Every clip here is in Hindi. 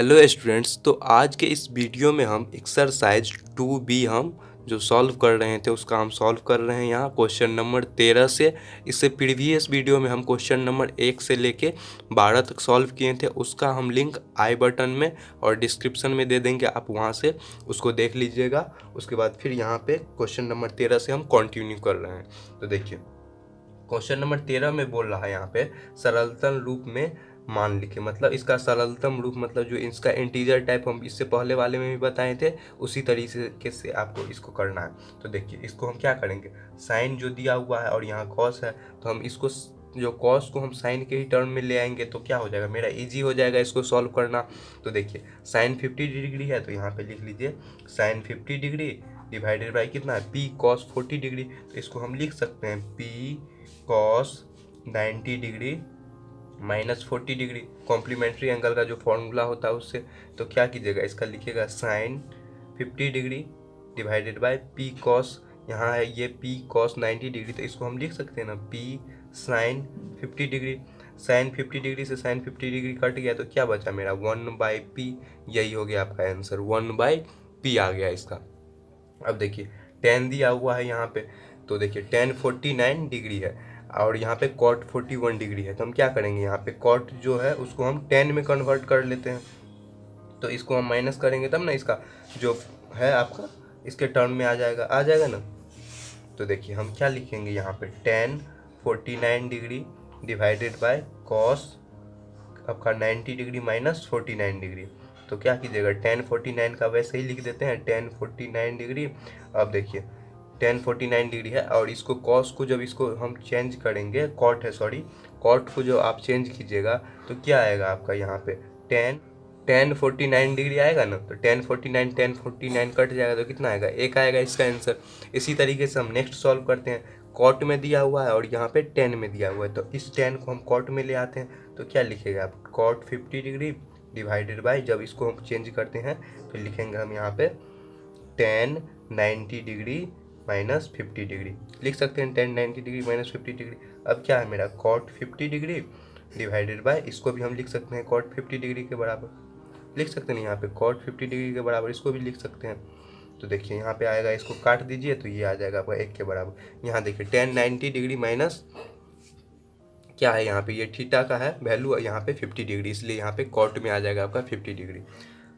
Hello students. तो आज के इस वीडियो में हम एक्सरसाइज 2B हम जो सॉल्व कर रहे थे उसका हम सॉल्व कर रहे हैं यहाँ क्वेश्चन नंबर 13 से। इससे प्रीवियस वीडियो में हम क्वेश्चन नंबर 1 से लेके 12 तक सॉल्व किए थे, उसका हम लिंक आई बटन में और डिस्क्रिप्शन में दे देंगे, आप वहाँ से उसको देख लीजिएगा। उसके बाद फिर यहाँ पे क्वेश्चन नंबर 13 से हम कंटिन्यू कर रहे हैं। तो देखिए क्वेश्चन नंबर 13 में बोल रहा है यहाँ पे सरलतम रूप में मान लिखे, मतलब इसका सरलतम रूप मतलब जो इसका इंटीजर टाइप हम इससे पहले वाले में भी बताए थे उसी तरीके से आपको इसको करना है। तो देखिए इसको हम क्या करेंगे, साइन जो दिया हुआ है और यहाँ कॉस है तो हम इसको जो कॉस को हम साइन के ही टर्म में ले आएंगे तो क्या हो जाएगा, मेरा इजी हो जाएगा इसको सॉल्व करना। तो देखिए साइन 50 डिग्री है तो यहाँ पे लिख लीजिए साइन 50 डिग्री डिवाइडेड बाई कितना है पी कॉस 40 डिग्री। तो इसको हम लिख सकते हैं P cos 90 degree minus 40 degree, complementary angle का जो फॉर्मूला होता है उससे। तो क्या कीजिएगा, इसका लिखिएगा sine 50 degree divided by P cos, यहाँ है ये पी कॉस 90 डिग्री तो इसको हम लिख सकते हैं ना P sine 50 degree. Sine 50 degree से साइन 50 डिग्री कट गया तो क्या बचा मेरा 1/p, यही हो गया आपका आंसर 1/p आ गया इसका। अब देखिए टेन दिया हुआ है यहाँ पे, तो देखिए टेन 49 डिग्री है और यहाँ पे कॉट 41 डिग्री है। तो हम क्या करेंगे, यहाँ पे कॉट जो है उसको हम 10 में कन्वर्ट कर लेते हैं। तो इसको हम माइनस करेंगे तब ना इसका जो है आपका इसके टर्म में आ जाएगा ना। तो देखिए हम क्या लिखेंगे यहाँ पे 10 49 डिग्री डिवाइडेड बाय कॉस आपका 90 डिग्री माइनस 49 डिग्री। तो क्या कीजिएगा 10 49 का वैसे ही लिख देते हैं 10 49 डिग्री। अब देखिए 10 49 डिग्री है और इसको कॉस को जब इसको हम चेंज करेंगे, कॉट है सॉरी, कॉट को जो आप चेंज कीजिएगा तो क्या आएगा आपका यहाँ पे 10 49 डिग्री आएगा ना। तो 10 49 कट जाएगा तो कितना आएगा, एक आएगा इसका आंसर। इसी तरीके से हम नेक्स्ट सॉल्व करते हैं, कॉट में दिया हुआ है और यहाँ पे 10 में दिया हुआ है तो इस 10 को हम कॉट में ले आते हैं। तो क्या लिखेगा आप कॉट 50 डिग्री डिवाइडेड बाय, जब इसको हम चेंज करते हैं तो लिखेंगे हम यहाँ पे 10 90 डिग्री माइनस 50 डिग्री, लिख सकते हैं 10 90 डिग्री माइनस 50 डिग्री। अब क्या है मेरा कॉट 50 डिग्री डिवाइडेड बाय, इसको भी हम लिख सकते हैं कॉट 50 डिग्री के बराबर, लिख सकते हैं यहाँ पे कॉट 50 डिग्री के बराबर, इसको भी लिख सकते हैं। तो देखिए यहाँ पे आएगा, इसको काट दीजिए तो ये आ जाएगा आपका 1 के बराबर। यहाँ देखिए 10 90 डिग्री माइनस क्या है यहाँ पे, ये थीटा का है वैल्यू, यहाँ पे 50 डिग्री, इसलिए यहाँ पे कॉट में आ जाएगा आपका 50 डिग्री।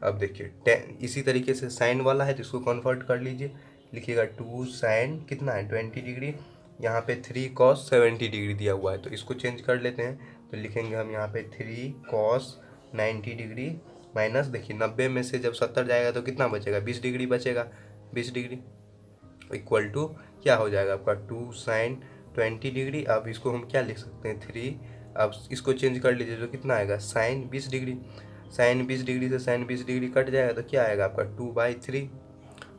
अब देखिए 10 इसी तरीके से साइन वाला है तो इसको कन्वर्ट कर लीजिए, लिखिएगा 2 साइन कितना है 20 डिग्री, यहाँ पे 3 कॉस 70 डिग्री दिया हुआ है तो इसको चेंज कर लेते हैं। तो लिखेंगे हम यहाँ पे 3 कॉस 90 डिग्री माइनस, देखिए 90 में से जब 70 जाएगा तो कितना बचेगा 20 डिग्री बचेगा, 20 डिग्री इक्वल टू क्या हो जाएगा आपका 2 साइन 20 डिग्री। अब इसको हम क्या लिख सकते हैं 3, अब इसको चेंज कर लीजिए तो कितना आएगा साइन 20 डिग्री, साइन 20 डिग्री से साइन 20 डिग्री कट जाएगा तो क्या आएगा आपका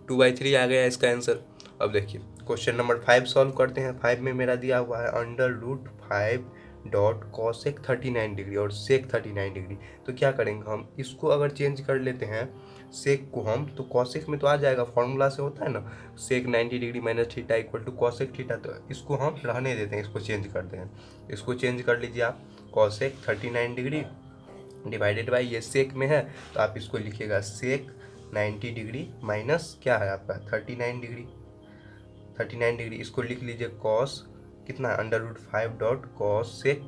2/3 आ गया इसका आंसर। अब देखिए क्वेश्चन नंबर 5 सॉल्व करते हैं। 5 में मेरा दिया हुआ है √5 डॉट कॉसेक 39 डिग्री और सेक 39 डिग्री। तो क्या करेंगे हम इसको अगर चेंज कर लेते हैं सेक को हम, तो कॉसेक में तो आ जाएगा, फॉर्मूला से होता है ना sec 90 degree minus theta equal to cosec theta. तो इसको हम रहने देते हैं, इसको चेंज करते हैं, इसको चेंज कर लीजिए आप कॉसेक 39 डिग्री डिवाइडेड बाई ये सेक में है तो आप इसको लिखिएगा सेक 90 डिग्री माइनस क्या है आपका 39 डिग्री, इसको लिख लीजिए कॉस कितना है √5 डॉट कॉस सेक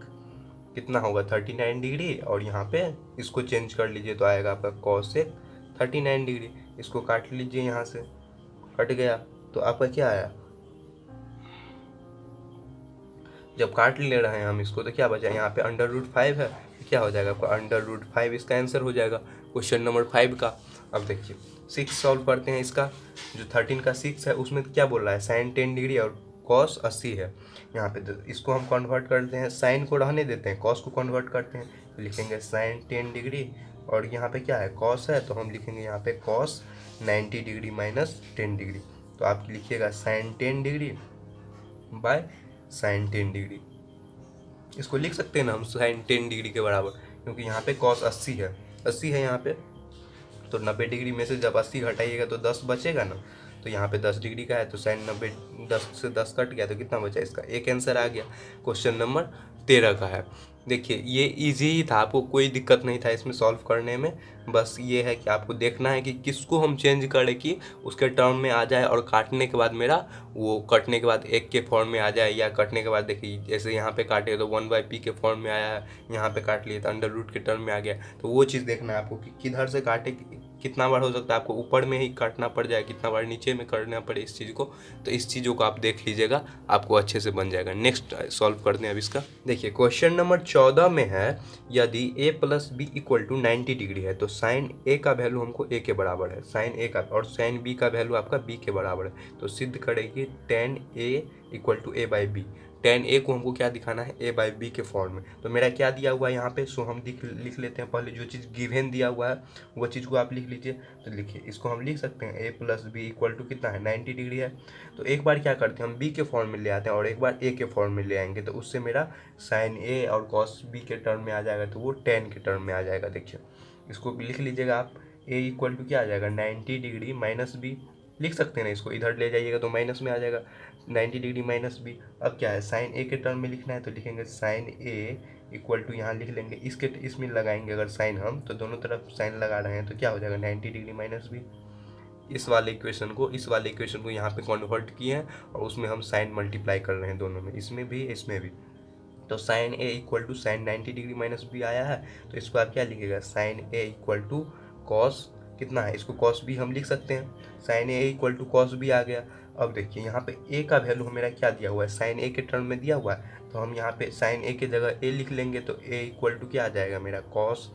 कितना होगा 39 डिग्री और यहाँ पे इसको चेंज कर लीजिए तो आएगा आपका कॉस सेक 39 डिग्री। इसको काट लीजिए, यहाँ से कट गया तो आपका क्या आया, जब काट ले रहे हैं हम इसको तो क्या बचा यहाँ पे √5 है, क्या हो जाएगा आपका √5 इसका आंसर हो जाएगा क्वेश्चन नंबर 5 का। अब देखिए 6 सॉल्व करते हैं, इसका जो 13 का 6 है उसमें क्या बोल रहा है साइन 10 डिग्री और कॉस 80 है। यहाँ पे तो इसको हम कन्वर्ट करते हैं, साइन को रहने देते हैं, कॉस को कन्वर्ट करते हैं तो लिखेंगे साइन 10 डिग्री और यहाँ पे क्या है कॉस है तो हम लिखेंगे यहाँ पे कॉस 90 डिग्री माइनस 10 डिग्री। तो आप लिखिएगा sine 10 degree by sine 10 degree, इसको लिख सकते हैं ना हम साइन 10 डिग्री के बराबर, क्योंकि यहाँ पे कॉस 80 है यहाँ पे, तो 90 डिग्री में से जब 80 घटाइएगा तो 10 बचेगा ना। तो यहाँ पे 10 डिग्री का है तो साइन 90 10 से 10 कट गया तो कितना बचा, इसका एक आंसर आ गया क्वेश्चन नंबर 13 का है। देखिए ये इजी ही था, आपको कोई दिक्कत नहीं था इसमें सॉल्व करने में। बस ये है कि आपको देखना है कि किसको हम चेंज करें कि उसके टर्म में आ जाए, और काटने के बाद मेरा वो कटने के बाद एक के फॉर्म में आ जाए, या कटने के बाद देखिए जैसे यहाँ पे काटे तो 1/p के फॉर्म में आया है, यहाँ पे काट लिए तो अंडर रूट के टर्म में आ गया। तो वो चीज़ देखना है आपको कि किधर से काटे, कितना बार हो सकता है आपको ऊपर में ही काटना पड़ जाए, कितना बार नीचे में करना पड़े इस चीज़ को। तो इस चीज़ों को आप देख लीजिएगा, आपको अच्छे से बन जाएगा। नेक्स्ट सॉल्व करते हैं अब इसका। देखिए क्वेश्चन नंबर 14 में है, यदि a + b = 90 डिग्री है तो साइन a का वैल्यू हमको a के बराबर है, साइन a का, और साइन b का वैल्यू आपका b के बराबर है। तो सिद्ध करेंगे tan a = a/b। tan a को हमको क्या दिखाना है, a/b के फॉर्म में। तो मेरा क्या दिया हुआ है यहाँ पे, सो हम लिख लेते हैं पहले जो चीज़ गिवन दिया हुआ है वो चीज़ को आप लिख लीजिए। तो लिखिए इसको हम लिख सकते हैं a + b = कितना है, 90 डिग्री है। तो एक बार क्या करते हैं हम b के फॉर्म में ले आते हैं और एक बार a के फॉर्म में ले आएंगे, तो उससे मेरा साइन a और कॉस b के टर्म में आ जाएगा, तो वो tan के टर्म में आ जाएगा। देखिए इसको लिख लीजिएगा आप, a = क्या आ जाएगा, 90 डिग्री माइनस b। लिख सकते हैं ना, इसको इधर ले जाइएगा तो माइनस में आ जाएगा, 90 डिग्री माइनस b। अब क्या है, साइन a के टर्म में लिखना है तो लिखेंगे साइन a = यहाँ लिख लेंगे, इसमें लगाएंगे अगर साइन हम, तो दोनों तरफ साइन लगा रहे हैं तो क्या हो जाएगा, 90 डिग्री माइनस b। इस वाले इक्वेशन को यहाँ पे कन्वर्ट किए हैं और उसमें हम साइन मल्टीप्लाई कर रहे हैं दोनों में, इसमें भी इसमें भी। तो sine a = sine 90 degree minus b आया है, तो इसको आप क्या लिखिएगा, साइन a = कॉस कितना है, इसको कॉस b हम लिख सकते हैं, साइन a = कॉस b आ गया। अब देखिए यहाँ पे a का वैल्यू मेरा क्या दिया हुआ है, साइन a के टर्म में दिया हुआ है, तो हम यहाँ पे साइन a की जगह a लिख लेंगे, तो a = क्या आ जाएगा मेरा, कॉस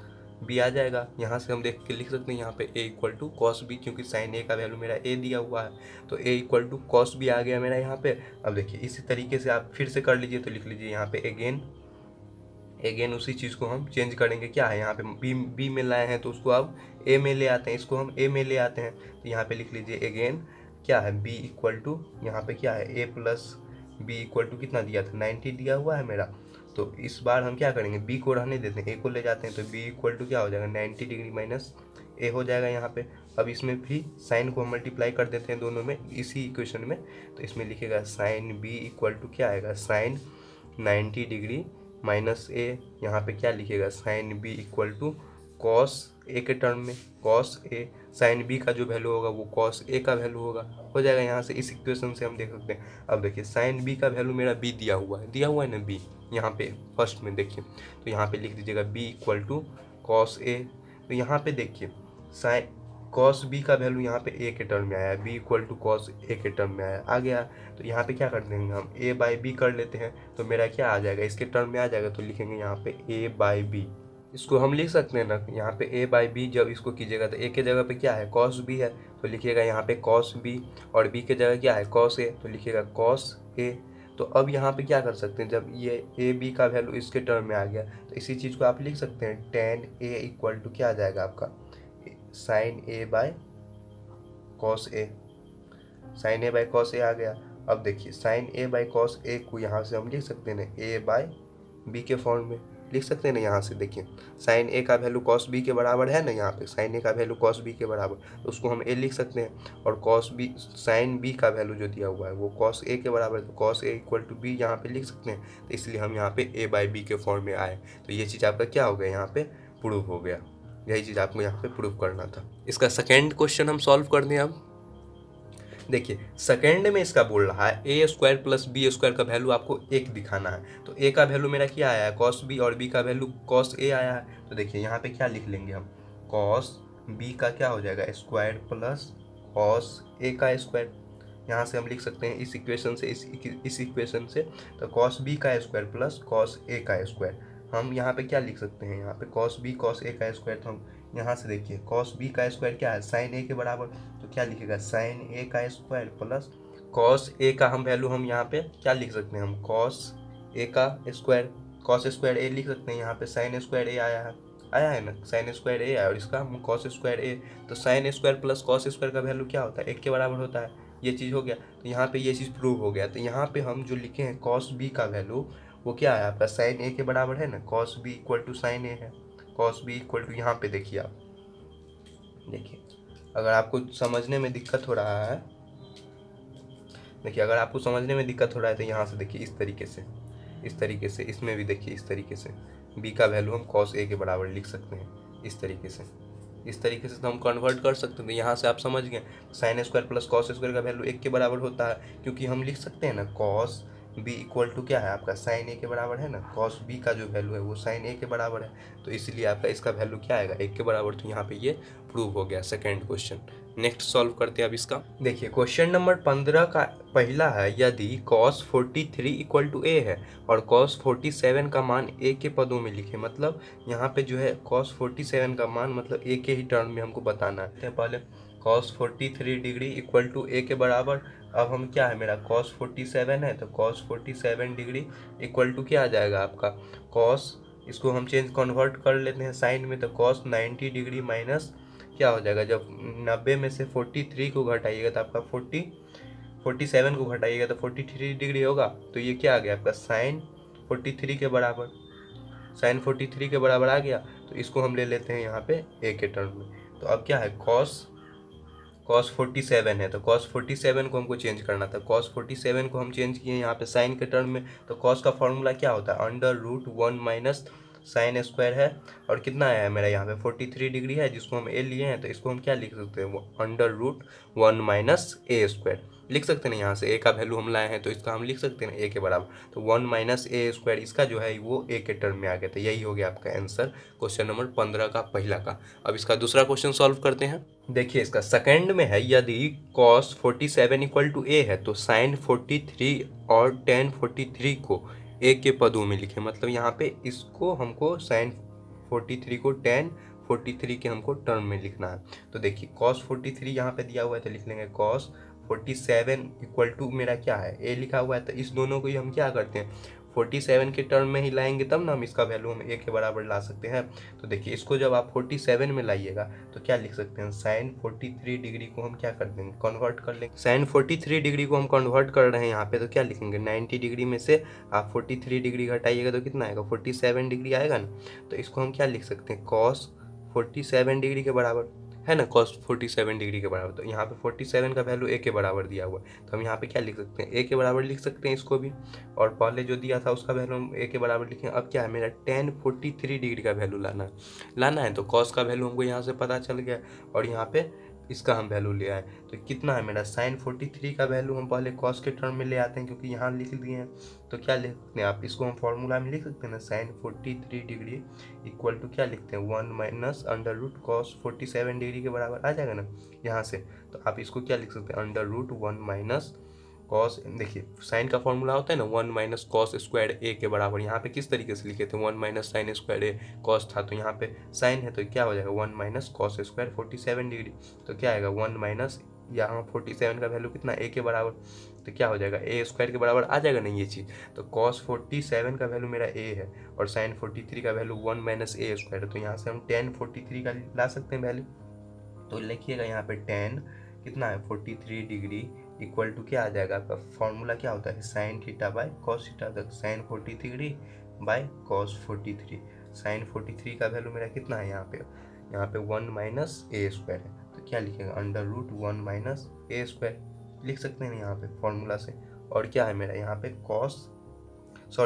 b आ जाएगा। यहाँ से हम देख के लिख सकते हैं यहाँ पे a = कॉस b, क्योंकि साइन a का वैल्यू मेरा a दिया हुआ है, तो a = कॉस b आ गया मेरा यहाँ पे। अब देखिए इसी तरीके से आप फिर से कर लीजिए, तो लिख लीजिए यहाँ पे अगेन उसी चीज़ को हम चेंज करेंगे। क्या है यहाँ पे बी में लाए हैं तो उसको अब ए में ले आते हैं, इसको हम ए में ले आते हैं, तो यहाँ पे लिख लीजिए अगेन क्या है, b = यहाँ पे क्या है, a + b = कितना दिया था, 90 दिया हुआ है मेरा। तो इस बार हम क्या करेंगे, b को रहने देते हैं, a को ले जाते हैं, तो b = क्या हो जाएगा, 90 डिग्री माइनस a हो जाएगा यहाँ पे। अब इसमें भी साइन को हम मल्टीप्लाई कर देते हैं दोनों में इसी इक्वेशन में, तो इसमें लिखेगा साइन b = क्या आएगा, साइन 90 डिग्री माइनस a। यहाँ पे क्या लिखेगा, साइन b = कॉस a के टर्म में, कॉस a, साइन b का जो वैल्यू होगा वो कॉस a का वैल्यू होगा, हो जाएगा। यहाँ से इस इक्वेशन से हम देख सकते हैं। अब देखिए साइन b का वैल्यू मेरा b दिया हुआ है ना b, यहाँ पे फर्स्ट में देखिए, तो यहाँ पे लिख दीजिएगा b = कॉस a। तो यहाँ पे देखिए साइन कॉस b का वैल्यू यहाँ पे a के टर्म में आया, b = कॉस a के टर्म में आ गया। तो यहाँ पे क्या कर देंगे हम, a/b कर लेते हैं, तो मेरा क्या आ जाएगा, इसके टर्म में आ जाएगा, तो लिखेंगे यहाँ पे a/b। इसको हम लिख सकते हैं ना, यहाँ पे a/b जब इसको कीजिएगा तो a के जगह पे क्या है, कॉस b है, तो लिखिएगा यहाँ पे कॉस b, और b के जगह क्या है, कॉस a, तो लिखिएगा कॉस a। तो अब यहाँ पे क्या कर सकते हैं, जब ये a b का वैल्यू इसके टर्म में आ गया, तो इसी चीज़ को आप लिख सकते हैं, tan a = क्या आ जाएगा आपका, साइन a/कॉस a, साइन a/कॉस a आ गया। अब देखिए साइन a/कॉस a को यहाँ से हम लिख सकते हैं ना, a/b के फॉर्म में लिख सकते हैं ना। यहाँ से देखिए साइन a का वैल्यू कॉस b के बराबर है ना, यहाँ पे साइन a का वैल्यू कॉस b के बराबर, तो उसको हम a लिख सकते हैं, और कॉस b, साइन b का वैल्यू जो दिया हुआ है वो कॉस a के बराबर है, तो कॉस a = b यहाँ पे लिख सकते हैं। तो इसलिए हम यहाँ पे a/b के फॉर्म में आए, तो ये चीज़ आपका क्या हो गया, यहाँ पे प्रूव हो गया। यही चीज़ आपको यहाँ पे प्रूव करना था। इसका सेकेंड क्वेश्चन हम सॉल्व कर दें अब। देखिए सेकेंड में इसका बोल रहा है a² + b² का वैल्यू आपको 1 दिखाना है। तो a का वैल्यू मेरा क्या आया है, cos b, और b का वैल्यू cos a आया है। तो देखिए यहाँ पे क्या लिख लेंगे हम, cos b का क्या हो जाएगा, स्क्वायर प्लस cos a का स्क्वायर। यहाँ से हम लिख सकते हैं इस इक्वेशन से, इस इक्वेशन से, तो cos b का स्क्वायर प्लस cos a का स्क्वायर। हम यहाँ पे क्या लिख सकते हैं, यहाँ पे cos b cos a का स्क्वायर, तो हम यहाँ से देखिए cos b का स्क्वायर क्या है, साइन a के बराबर, तो क्या लिखेगा, साइन a का स्क्वायर प्लस cos a का हम वैल्यू हम यहाँ पे क्या लिख सकते हैं, हम cos a का स्क्वायर, cos स्क्वायर a लिख सकते हैं। यहाँ पे साइन स्क्वायर a आया है ना, साइन स्क्वायर a आया, और इसका हम cos स्क्वायर a, तो sine square plus cos square का वैल्यू क्या होता है, 1 के बराबर होता है। ये चीज़ हो गया, तो यहाँ पे ये चीज़ प्रूव हो गया। तो यहाँ पे हम जो लिखे हैं cos b का वैल्यू वो क्या है आपका, साइन a के बराबर है ना, cos b = साइन a है, cos b = यहाँ पे देखिए आप, देखिए अगर आपको समझने में दिक्कत हो रहा है, देखिए अगर आपको समझने में दिक्कत हो रहा है तो यहाँ से देखिए इस तरीके से, इसमें भी देखिए इस तरीके से, बी का वैल्यू हम कॉस ए के बराबर लिख सकते हैं। इस तरीके से तो हम कन्वर्ट कर सकते हैं। यहाँ से आप समझ गए sign square plus cos square का वैल्यू 1 के बराबर होता है, क्योंकि हम लिख सकते हैं ना कॉस बी इक्वल टू क्या है आपका साइन ए के बराबर है ना, कॉस बी का जो वैल्यू है वो साइन ए के बराबर है, तो इसलिए आपका इसका वैल्यू क्या आएगा 1 के बराबर। तो यहाँ पे ये प्रूव हो गया सेकेंड क्वेश्चन। नेक्स्ट सॉल्व करते हैं अब इसका। देखिए क्वेश्चन नंबर 15 का पहला है, यदि cos 43 इक्वल टू ए है और cos 47 का मान ए के पदों में लिखे, मतलब यहाँ पे जो है cos 47 का मान मतलब ए के ही टर्म में हमको बताना है। पहले cos 43 डिग्री इक्वल टू ए के बराबर, अब हम क्या है मेरा cos 47 है, तो cos 47 डिग्री इक्वल टू क्या आ जाएगा आपका cos, इसको हम चेंज कन्वर्ट कर लेते हैं साइन में, तो cos 90 डिग्री माइनस क्या हो जाएगा, जब 90 में से 43 को घटाइएगा तो आपका 47 को घटाइएगा तो 43 डिग्री होगा, तो ये क्या आ गया आपका साइन 43 के बराबर, साइन 43 के बराबर आ गया। तो इसको हम ले लेते हैं यहाँ पे ए के टर्म में। तो अब क्या है cos 47 है, तो cos 47 को हमको चेंज करना था, cos 47 को हम चेंज किए यहाँ पे साइन के टर्म में। तो cos का फॉर्मूला क्या होता है, √1 माइनस साइन स्क्वायर है, और कितना आया है मेरा यहाँ पे 43 डिग्री है, जिसको हम ए लिए हैं, तो इसको हम क्या लिख सकते हैं, वो √1 माइनस ए स्क्वायर लिख सकते हैं। यहाँ से ए का वैल्यू हम लाए हैं तो इसका हम लिख सकते हैं ए के बराबर, तो 1 माइनस ए स्क्वायर इसका जो है वो ए के टर्म में आ गया। तो यही हो गया आपका आंसर क्वेश्चन नंबर 15 का पहला का। अब इसका दूसरा क्वेश्चन सॉल्व करते हैं। देखिए इसका सेकंड में है, यदि cos 47 इक्वल टू ए है तो साइन 43 और tan 43 को ए के पदों में लिखे, मतलब यहाँ पे इसको हमको साइन 43 को tan 43 के हमको टर्म में लिखना है। तो देखिए cos 43 यहाँ पे दिया हुआ है तो लिख लेंगे cos 47 इक्वल टू मेरा क्या है ए लिखा हुआ है, तो इस दोनों को ही हम क्या करते हैं 47 के टर्म में ही लाएंगे, तब ना हम इसका वैल्यू हम ए के बराबर ला सकते हैं। तो देखिए इसको जब आप 47 में लाइएगा तो क्या लिख सकते हैं, साइन 43 डिग्री को हम क्या कर देंगे कन्वर्ट कर लेंगे, साइन 43 डिग्री को हम कन्वर्ट कर रहे हैं यहाँ पे, तो क्या लिखेंगे 90 डिग्री में से आप 43 डिग्री घटाइएगा तो कितना आएगा 47 डिग्री आएगा ना। तो इसको हम क्या लिख सकते हैं cos 47 डिग्री के बराबर है ना, cos 47 डिग्री के बराबर। तो यहाँ पे 47 का वैल्यू ए के बराबर दिया हुआ है, तो हम यहाँ पे क्या लिख सकते हैं ए के बराबर लिख सकते हैं इसको भी, और पहले जो दिया था उसका वैल्यू हम ए के बराबर लिखें। अब क्या है मेरा tan 43 डिग्री का वैल्यू लाना है, तो cos का वैल्यू हमको यहाँ से पता चल गया, और यहाँ पे इसका हम वैल्यू ले आए, तो कितना है मेरा साइन 43 का वैल्यू हम पहले cos के टर्म में ले आते हैं, क्योंकि यहाँ लिख दिए हैं। तो क्या लिख सकते हैं आप, इसको हम फॉर्मूला में लिख सकते हैं ना, साइन 43 डिग्री इक्वल टू क्या लिखते हैं 1 माइनस √cos 47 डिग्री के बराबर आ जाएगा ना यहाँ से। तो आप इसको क्या लिख सकते हैं √1 माइनस कॉस, देखिए साइन का फॉर्मूला होता है ना 1 माइनस कॉस स्क्वायर ए के बराबर। यहाँ पे किस तरीके से लिखे थे 1 माइनस साइन स्क्वायर ए, कॉस था तो यहाँ पे साइन है तो क्या हो जाएगा 1 माइनस कॉस स्क्वायर 47 डिग्री, तो क्या आएगा 1 माइनस यहाँ 47 का वैल्यू कितना ए के बराबर, तो क्या हो जाएगा ए स्क्वायर के बराबर आ जाएगा नहीं ये चीज़। तो cos 47 का वैल्यू मेरा ए है और साइन 43 का वैल्यू 1 माइनस ए स्क्वायर है, तो यहाँ से हम tan 43 का ला सकते हैं वैल्यू। तो लिखिएगा यहाँ पे tan कितना है 43 डिग्री इक्वल टू क्या आ जाएगा आपका फॉर्मूला क्या होता है sine theta by cos theta, तक sine 43 degree by cos 43, sine 43 का वैल्यू मेरा कितना है यहाँ पे 1 माइनस ए स्क्वायर है, तो क्या लिखेगा √1 माइनस ए स्क्वायर लिख सकते हैं यहाँ पे फॉर्मूला से। और क्या है मेरा यहाँ पे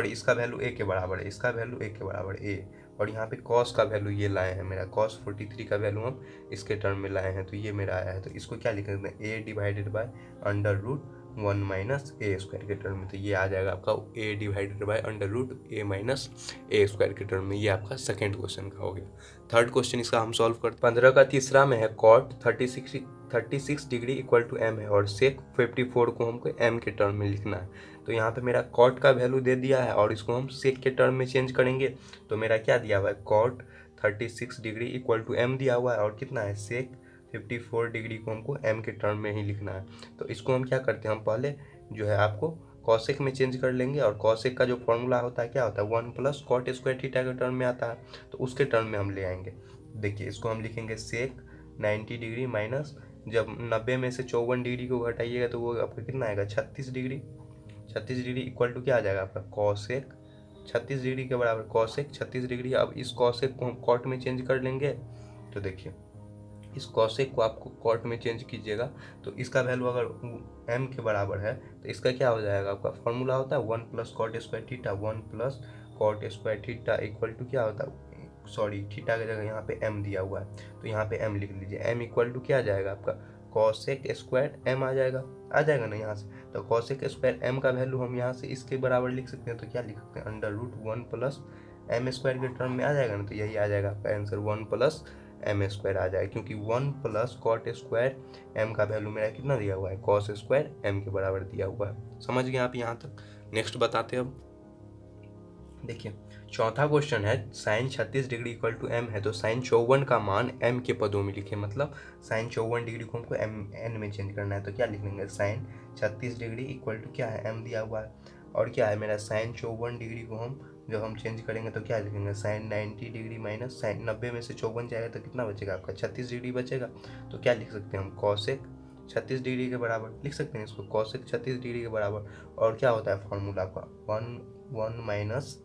इसका वैल्यू ए के बराबर है, इसका वैल्यू ए के बराबर ए, और यहाँ पे cos का वैल्यू ये लाए हैं मेरा cos 43 का वैल्यू हम इसके टर्म में लाए हैं, तो ये मेरा आया है। तो इसको क्या लिख सकते हैं a divided by √1 minus A square के टर्म में, तो ये आ जाएगा आपका a divided by √a minus A square के टर्म में। ये आपका सेकेंड क्वेश्चन का हो गया। थर्ड क्वेश्चन इसका हम सॉल्व करते 15 का तीसरा में है cot 36 degree equal to m है और sec 54 को हमको m के टर्म में लिखना है। तो यहाँ पे मेरा cot का वैल्यू दे दिया है और इसको हम sec के टर्म में चेंज करेंगे, तो मेरा क्या दिया हुआ है cot 36 degree equal to m दिया हुआ है, और कितना है sec 54 डिग्री को हमको m के टर्म में ही लिखना है। तो इसको हम क्या करते हैं, हम पहले जो है आपको कॉसेक में चेंज कर लेंगे, और कॉसेक का जो फॉर्मूला होता है क्या होता है 1 प्लस कॉट स्क्वायर थीटा के टर्म में आता है, तो उसके टर्म में हम ले आएंगे। देखिए इसको हम लिखेंगे सेक 90 डिग्री माइनस, जब 90 में से 54 डिग्री को घटाइएगा तो वो आपका कितना आएगा 36 डिग्री इक्वल टू क्या आ जाएगा आपका कॉसेक 36 डिग्री के बराबर कॉसेक 36 डिग्री। अब इस कॉसेक को हम कॉट में चेंज कर लेंगे, तो देखिए इस कॉसेक को आपको कॉट में चेंज कीजिएगा, तो इसका वैल्यू अगर m के बराबर है तो इसका क्या हो जाएगा आपका फॉर्मूला होता है 1 plus cot square theta 1 plus cot square theta equal to क्या होता है, सॉरी थीटा की जगह यहाँ पे m दिया हुआ है तो यहाँ पे m लिख लीजिए। m इक्वल टू क्या आ जाएगा आपका कॉसेक स्क्वायर m आ जाएगा ना यहाँ से। तो कॉसेक स्क्वायर m का वैल्यू हम यहाँ से इसके बराबर लिख सकते हैं। तो क्या लिख सकते हैं, under root 1 plus m square के टर्म में आ जाएगा ना। तो यही आ जाएगा आपका आंसर 1 प्लस m स्क्वायर आ जाएगा, क्योंकि 1 प्लस कॉट स्क्वायर m का वैल्यू मेरा कितना दिया हुआ है, कॉस स्क्वायर m के बराबर दिया हुआ है। समझ गए आप यहाँ तक। नेक्स्ट बताते हैं अब। देखिए चौथा क्वेश्चन है sine 36 degree equal to m है, तो साइन 54 का मान m के पदों में लिखे। मतलब साइन 54 डिग्री को हमको n में चेंज करना है। तो क्या लिख लेंगे, साइन 36 डिग्री इक्वल टू क्या है, m दिया हुआ है। और क्या है मेरा साइन 54 डिग्री को जब हम चेंज करेंगे तो क्या लिखेंगे, साइन 90 डिग्री माइनस साइन 90 में से 54 जाएगा तो कितना बचेगा आपका 36 डिग्री बचेगा। तो क्या लिख सकते हैं हम, कॉसेक 36 डिग्री के बराबर लिख सकते हैं इसको, कॉसेक 36 डिग्री के बराबर। और क्या होता है फॉर्मूला आपका 1 minus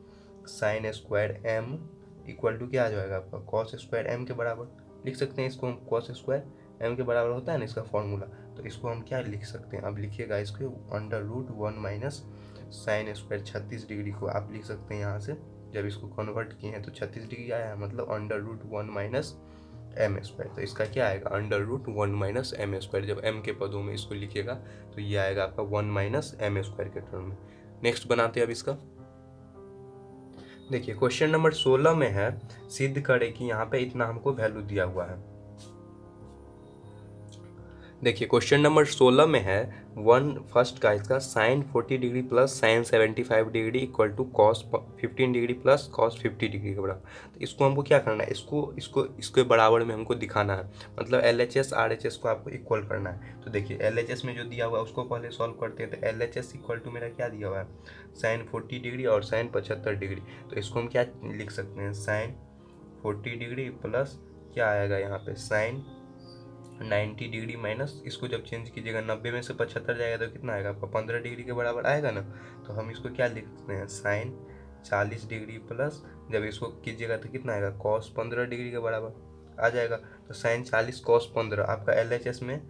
sine square m equal to क्या आ जाएगा आपका कॉस स्क्वायर m के बराबर लिख सकते हैं इसको हम। कॉस स्क्वायर m के बराबर होता है ना इसका फॉर्मूला। तो इसको हम क्या लिख सकते हैं, अब लिखिएगा इसको under root 1 minus sine square 36 degree को आप लिख सकते हैं यहाँ से। जब इसको कन्वर्ट किए हैं तो 36 डिग्री आया है, मतलब under root 1 minus M square. तो इसका क्या आएगा, under root 1 minus M square. जब m के पदों में इसको लिखिएगा तो ये आएगा आपका 1 माइनस एम स्क्वायर के टर्म में। नेक्स्ट बनाते हैं अब इसका। देखिए क्वेश्चन नंबर 16 में है, सिद्ध करें कि यहाँ पे इतना हमको वैल्यू दिया हुआ है। देखिए क्वेश्चन नंबर 16 में है फर्स्ट का इसका sine 40 degree plus sine 75 degree equal to cos 15 degree plus cos 50 degree के बराबर। तो इसको हमको क्या करना है, इसके बराबर में हमको दिखाना है। मतलब LHS RHS को आपको इक्वल करना है। तो देखिए LHS में जो दिया हुआ है उसको पहले सॉल्व करते हैं। तो LHS इक्वल टू मेरा क्या दिया हुआ है, साइन 40 डिग्री और साइन 75 डिग्री। तो इसको हम क्या लिख सकते हैं, साइन 40 डिग्री प्लस क्या आएगा यहाँ पे साइन 90 डिग्री माइनस इसको जब चेंज कीजिएगा 90 में से 75 जाएगा तो कितना आएगा आपका 15 डिग्री के बराबर आएगा ना। तो हम इसको क्या लिख सकते हैं, साइन 40 डिग्री प्लस जब इसको कीजिएगा तो कितना आएगा कॉस 15 डिग्री के बराबर आ जाएगा। तो साइन 40 कॉस 15 आपका LHS में,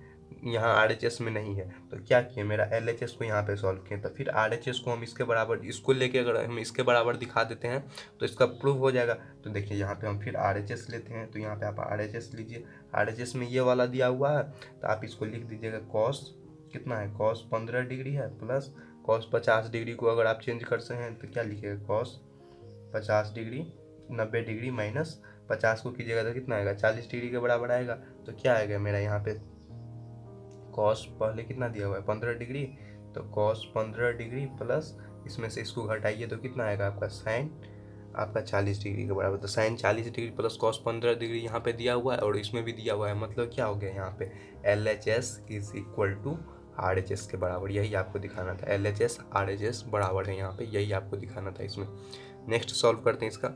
यहाँ RHS में नहीं है। तो क्या किए, मेरा LHS को यहाँ पे सॉल्व किए। तो फिर RHS को हम इसके बराबर, इसको लेके अगर हम इसके बराबर दिखा देते हैं तो इसका प्रूफ हो जाएगा। तो देखिए यहाँ पे हम फिर RHS लेते हैं। तो यहाँ पे आप RHS लीजिए। RHS में ये वाला दिया हुआ है तो आप इसको लिख दीजिएगा, कॉस कितना है, कॉस 15 डिग्री है प्लस कॉस 50 डिग्री को अगर आप चेंज करते हैं तो क्या लिखिएगा, कॉस 50 डिग्री 90 डिग्री माइनस 50 को कीजिएगा तो कितना आएगा 40 डिग्री के बराबर आएगा। तो क्या आएगा मेरा यहाँ पे कॉस पहले कितना दिया हुआ है 15 डिग्री, तो कॉस 15 डिग्री प्लस इसमें से इसको घटाइए तो कितना आएगा आपका साइन आपका 40 डिग्री के बराबर। तो sine 40 degree plus cos 15 degree यहाँ पे दिया हुआ है और इसमें भी दिया हुआ है। मतलब क्या हो गया यहाँ पे LHS is equal to RHS के बराबर। यही आपको दिखाना था, LHS RHS बराबर है यहाँ पे, यही आपको दिखाना था इसमें। नेक्स्ट सॉल्व करते हैं इसका।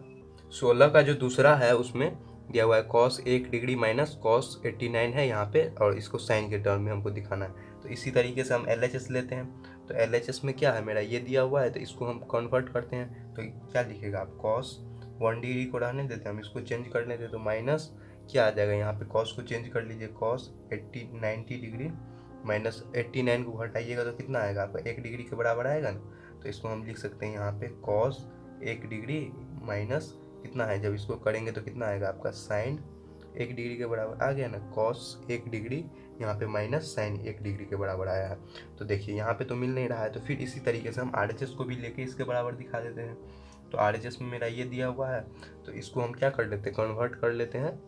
16 का जो दूसरा है उसमें दिया हुआ है कॉस 1 डिग्री माइनस कॉस 89 है यहाँ पे, और इसको साइन के टर्म में हमको दिखाना है। तो इसी तरीके से हम LHS लेते हैं। तो LHS में क्या है, मेरा ये दिया हुआ है तो इसको हम कन्वर्ट करते हैं। तो क्या लिखेगा आप, कॉस 1 डिग्री को रहने देते हैं, हम इसको चेंज कर लेते हैं। तो माइनस क्या आ जाएगा यहाँ पे, कॉस को चेंज कर लीजिए, कॉस 90 डिग्री माइनस 89 को घटाइएगा तो कितना आएगा आपका 1 डिग्री के बराबर आएगा ना। तो इसको हम लिख सकते हैं यहाँ पे कॉस 1 डिग्री माइनस कितना है, जब इसको करेंगे तो कितना आएगा आपका साइन 1 डिग्री के बराबर आ गया ना। कॉस 1 डिग्री यहाँ पे माइनस साइन 1 डिग्री के बराबर आया है। तो देखिए यहाँ पे तो मिल नहीं रहा है। तो फिर इसी तरीके से हम RHS को भी लेके इसके बराबर दिखा देते हैं। तो RHS में मेरा ये दिया हुआ है तो इसको हम क्या कर लेते हैं, कन्वर्ट कर लेते हैं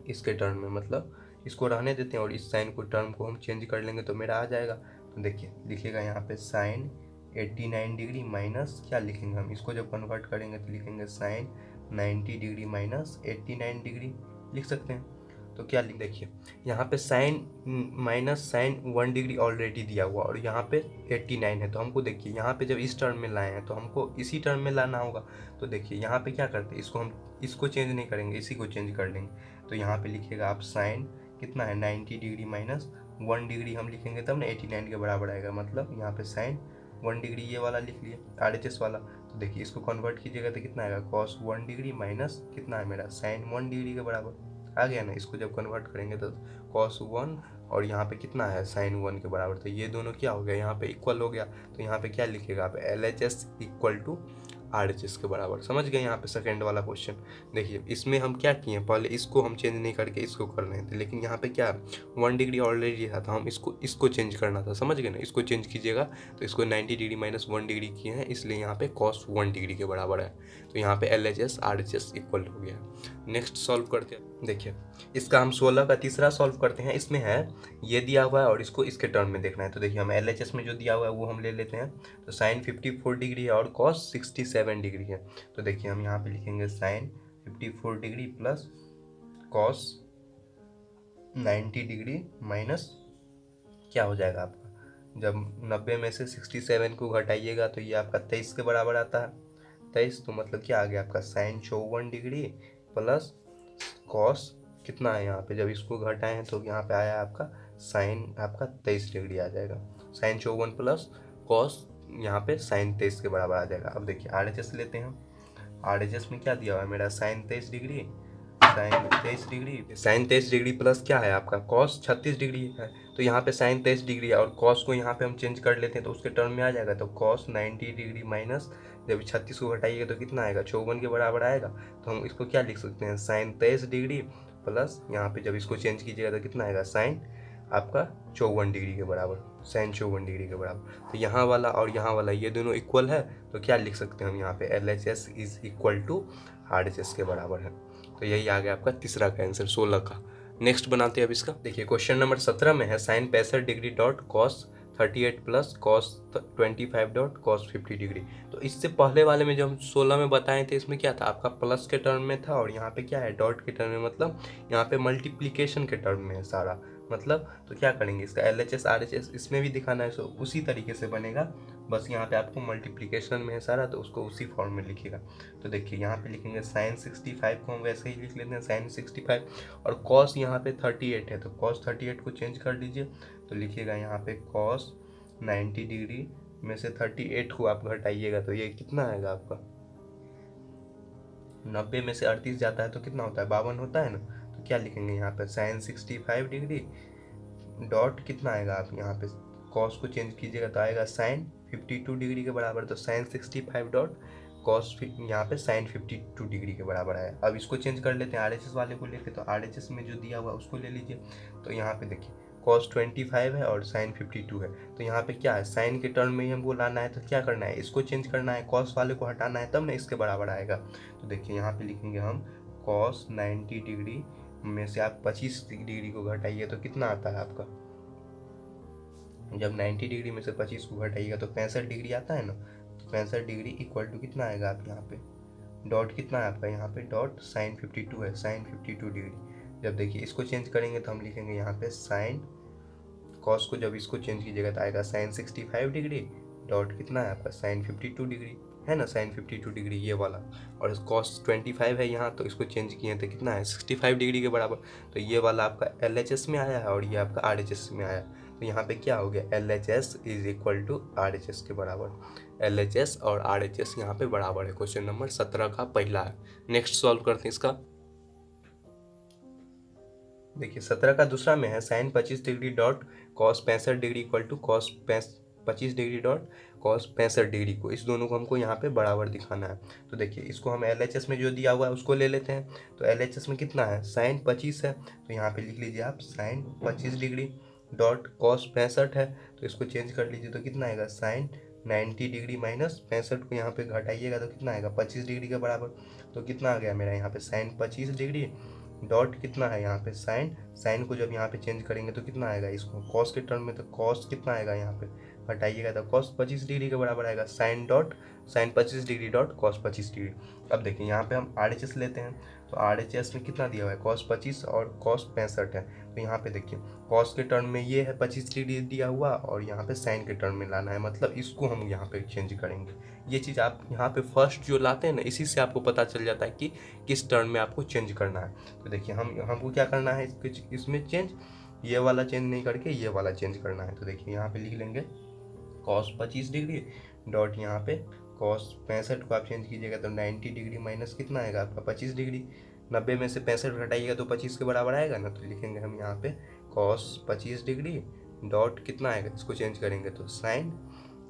इसके टर्म में। मतलब इसको रहने देते हैं और इस साइन को टर्म को हम चेंज कर लेंगे तो मेरा आ जाएगा। तो देखिए लिखिएगा यहाँ पे साइन 89 डिग्री माइनस क्या लिखेंगे हम, इसको जब कन्वर्ट करेंगे तो लिखेंगे साइन 90 डिग्री माइनस 89 डिग्री लिख सकते हैं। तो क्या लिख, देखिए यहाँ पे sine minus sine 1 degree already दिया हुआ और यहाँ पे 89 है। तो हमको देखिए यहाँ पे जब इस टर्म में लाए हैं तो हमको इसी टर्म में लाना होगा। तो देखिए यहाँ पे क्या करते हैं, इसको हम इसको चेंज नहीं करेंगे, इसी को चेंज कर लेंगे। तो यहाँ पे लिखिएगा आप साइन कितना है 90 डिग्री माइनस 1 डिग्री हम लिखेंगे तब ना 89 के बराबर आएगा। मतलब यहाँ पे साइन 1 डिग्री ये वाला लिख लिए RHS वाला। तो देखिए इसको कन्वर्ट कीजिएगा तो कितना आएगा, कॉस 1 डिग्री माइनस कितना है मेरा साइन 1 डिग्री के बराबर आ गया ना। इसको जब कन्वर्ट करेंगे तो कॉस 1 और यहाँ पे कितना है साइन 1 के बराबर। तो ये दोनों क्या हो गया, यहाँ पे इक्वल हो गया। तो यहाँ पे क्या लिखेगा आप, LHS इक्वल टू RHS के बराबर। समझ गए यहाँ पे सेकंड वाला क्वेश्चन। देखिए इसमें हम क्या किए, पहले इसको हम चेंज नहीं करके इसको कर रहे थे, लेकिन यहाँ पे क्या 1 डिग्री ऑलरेडी था तो हम इसको चेंज करना था। समझ गए ना, इसको चेंज कीजिएगा तो इसको 90 डिग्री माइनस 1 डिग्री किए हैं, इसलिए यहाँ पे cos 1 डिग्री के बराबर है। तो यहाँ पे LHS RHS इक्वल हो गया। नेक्स्ट सॉल्व करते हैं। देखिए इसका हम 16 का तीसरा सॉल्व करते हैं। इसमें है ये दिया हुआ है और इसको इसके टर्म में देखना है। तो देखिए हम LHS में जो दिया हुआ है वो हम ले लेते हैं। तो साइन 54 डिग्री है और cos 67 डिग्री है। तो देखिए हम यहाँ पे लिखेंगे sine 54 degree plus cos 90 degree minus क्या हो जाएगा आपका, जब 90 में से 67 को घटाइएगा तो ये आपका 23 के बराबर आता है। 23 तो मतलब क्या आ गया आपका साइन 54 डिग्री प्लस कॉस कितना है यहाँ पे, जब इसको घटाए हैं तो यहाँ पे आया आपका साइन आपका 23 डिग्री आ जाएगा। साइन 54 प्लस कॉस यहाँ पे साइन 23 के बराबर आ जाएगा। अब देखिए RHS लेते हैं। RHS में क्या दिया हुआ है मेरा sine 23 degree, sine 23 degree plus क्या है आपका कॉस 36 डिग्री है। तो यहाँ पे साइन 23 डिग्री है और कॉस को यहाँ पे हम चेंज कर लेते हैं तो उसके टर्म में आ जाएगा। तो कॉस 90 डिग्री माइनस जब 36 को घटाइएगा तो कितना आएगा 54 के बराबर आएगा। तो हम इसको क्या लिख सकते हैं साइन 23 डिग्री प्लस यहाँ पे जब इसको चेंज कीजिएगा तो कितना आएगा साइन आपका 54 डिग्री के बराबर, साइन 54 डिग्री के बराबर। तो यहाँ वाला और यहाँ वाला ये दोनों इक्वल है तो क्या लिख सकते हैं हम यहाँ पे LHS is equal to RHS के बराबर है। तो यही आ गया आपका तीसरा का आंसर 16 का। नेक्स्ट बनाते हैं अब इसका। देखिए क्वेश्चन नंबर 17 में है sine 65 degree dot cos 38 plus cos 25 dot cos 50 degree. तो इससे पहले वाले में जो हम 16 में बताए थे इसमें क्या था आपका प्लस के टर्म में था और यहाँ पे क्या है डॉट के टर्म में, मतलब यहाँ पे मल्टीप्लिकेशन के टर्म में है सारा, मतलब तो क्या करेंगे इसका LHS RHS इसमें भी दिखाना है। सो उसी तरीके से बनेगा, बस यहाँ पे आपको मल्टीप्लिकेशन में है सारा तो उसको उसी फॉर्म में लिखिएगा। तो देखिए यहाँ पे लिखेंगे साइन 65 को हम वैसे ही लिख लेते हैं साइन 65 और कॉस यहाँ पे 38 है तो कॉस 38 को चेंज कर दीजिए। तो लिखिएगा यहाँ पे कॉस 90 डिग्री में से 38 को आप घटाइएगा तो ये कितना आएगा आपका, 90 में से 38 जाता है तो कितना होता है 52 होता है ना। तो क्या लिखेंगे यहाँ पे साइन 65 डिग्री डॉट कितना आएगा, आप यहाँ पे कॉस को चेंज कीजिएगा तो आएगा साइन 52 डिग्री के बराबर। तो साइन 65 डॉट कॉस यहाँ पे साइन 52 डिग्री के बराबर आया। अब इसको चेंज कर लेते हैं RHS वाले को लेके। तो RHS में जो दिया हुआ उसको ले लीजिए। तो यहाँ पे देखिए कॉस 25 है और साइन 52 है तो यहाँ पे क्या है साइन के टर्म में ही हमको लाना है। तो क्या करना है इसको चेंज करना है, कॉस वाले को हटाना है तब ना इसके बराबर आएगा। तो देखिए यहाँ पे लिखेंगे हम कॉस 90 डिग्री में से आप 25 डिग्री को घटाइए तो कितना आता है आपका, जब 90 डिग्री में से 25 को घटाइएगा तो 65 डिग्री आता है ना। तो 65 डिग्री इक्वल टू कितना आएगा आप यहाँ पे डॉट कितना है आपका यहाँ पे डॉट साइन 52 है, साइन 52 डिग्री। जब देखिए इसको चेंज करेंगे तो हम लिखेंगे यहाँ पे साइन कॉस को जब इसको चेंज कीजिएगा तो आएगा साइन 65 डिग्री डॉट कितना है आपका साइन 52 डिग्री है ना, साइन 52 डिग्री ये वाला। और कॉस 25 है यहाँ तो इसको चेंज किए तो कितना है 65 डिग्री के बराबर। तो ये वाला आपका LHS में आया है और ये आपका RHS में आया। तो यहाँ पे क्या हो गया LHS is equal to RHS के बराबर। LHS और RHS यहाँ पे बराबर है। क्वेश्चन नंबर 17 का पहला है। नेक्स्ट सॉल्व करते हैं इसका। देखिए 17 का दूसरा में है sine 25 degree dot cos 65 degree equal to cos 25 degree dot cos 65 degree को, इस दोनों को हमको यहाँ पे बराबर दिखाना है। तो देखिए इसको हम LHS में जो दिया हुआ है उसको ले लेते हैं। तो LHS में कितना है साइन 25 है तो यहाँ पे लिख लीजिए आप साइन 25 डिग्री डॉट कॉस 65 है तो इसको चेंज कर लीजिए तो कितना आएगा साइन 90 डिग्री माइनस 65 को यहाँ पे घटाइएगा तो कितना आएगा 25 डिग्री के बराबर। तो कितना आ गया मेरा यहाँ पे साइन 25 डिग्री डॉट कितना है यहाँ पे साइन को जब यहाँ पे चेंज करेंगे तो कितना आएगा इसको कॉस के टर्म में, तो कॉस कितना आएगा यहाँ पे हटाइएगा तो कॉस 25 डिग्री के बराबर आएगा sine 25 degree dot cos 25 degree. अब देखिए यहाँ पे हम RHS लेते हैं। तो RHS में कितना दिया हुआ है कॉस 25 और कॉस 65 है। तो यहाँ पे देखिए कॉस के टर्म में ये है 25 डिग्री दिया हुआ और यहाँ पे साइन के टर्म में लाना है, मतलब इसको हम यहाँ पे चेंज करेंगे। ये चीज़ आप यहाँ पे फर्स्ट जो लाते हैं ना इसी से आपको पता चल जाता है कि किस टर्म में आपको चेंज करना है। तो देखिए हमको क्या करना है इसमें चेंज, ये वाला चेंज नहीं करके ये वाला चेंज करना है। तो देखिए यहाँ पे लिख लेंगे कॉस 25 डिग्री डॉट यहाँ पे कॉस 65 को आप चेंज कीजिएगा तो 90 डिग्री माइनस कितना आएगा आपका 25 डिग्री। 90 में से 65 घटाइएगा तो 25 के बराबर आएगा ना। तो लिखेंगे हम यहाँ पे कॉस 25 डिग्री डॉट कितना आएगा, इसको चेंज करेंगे तो साइन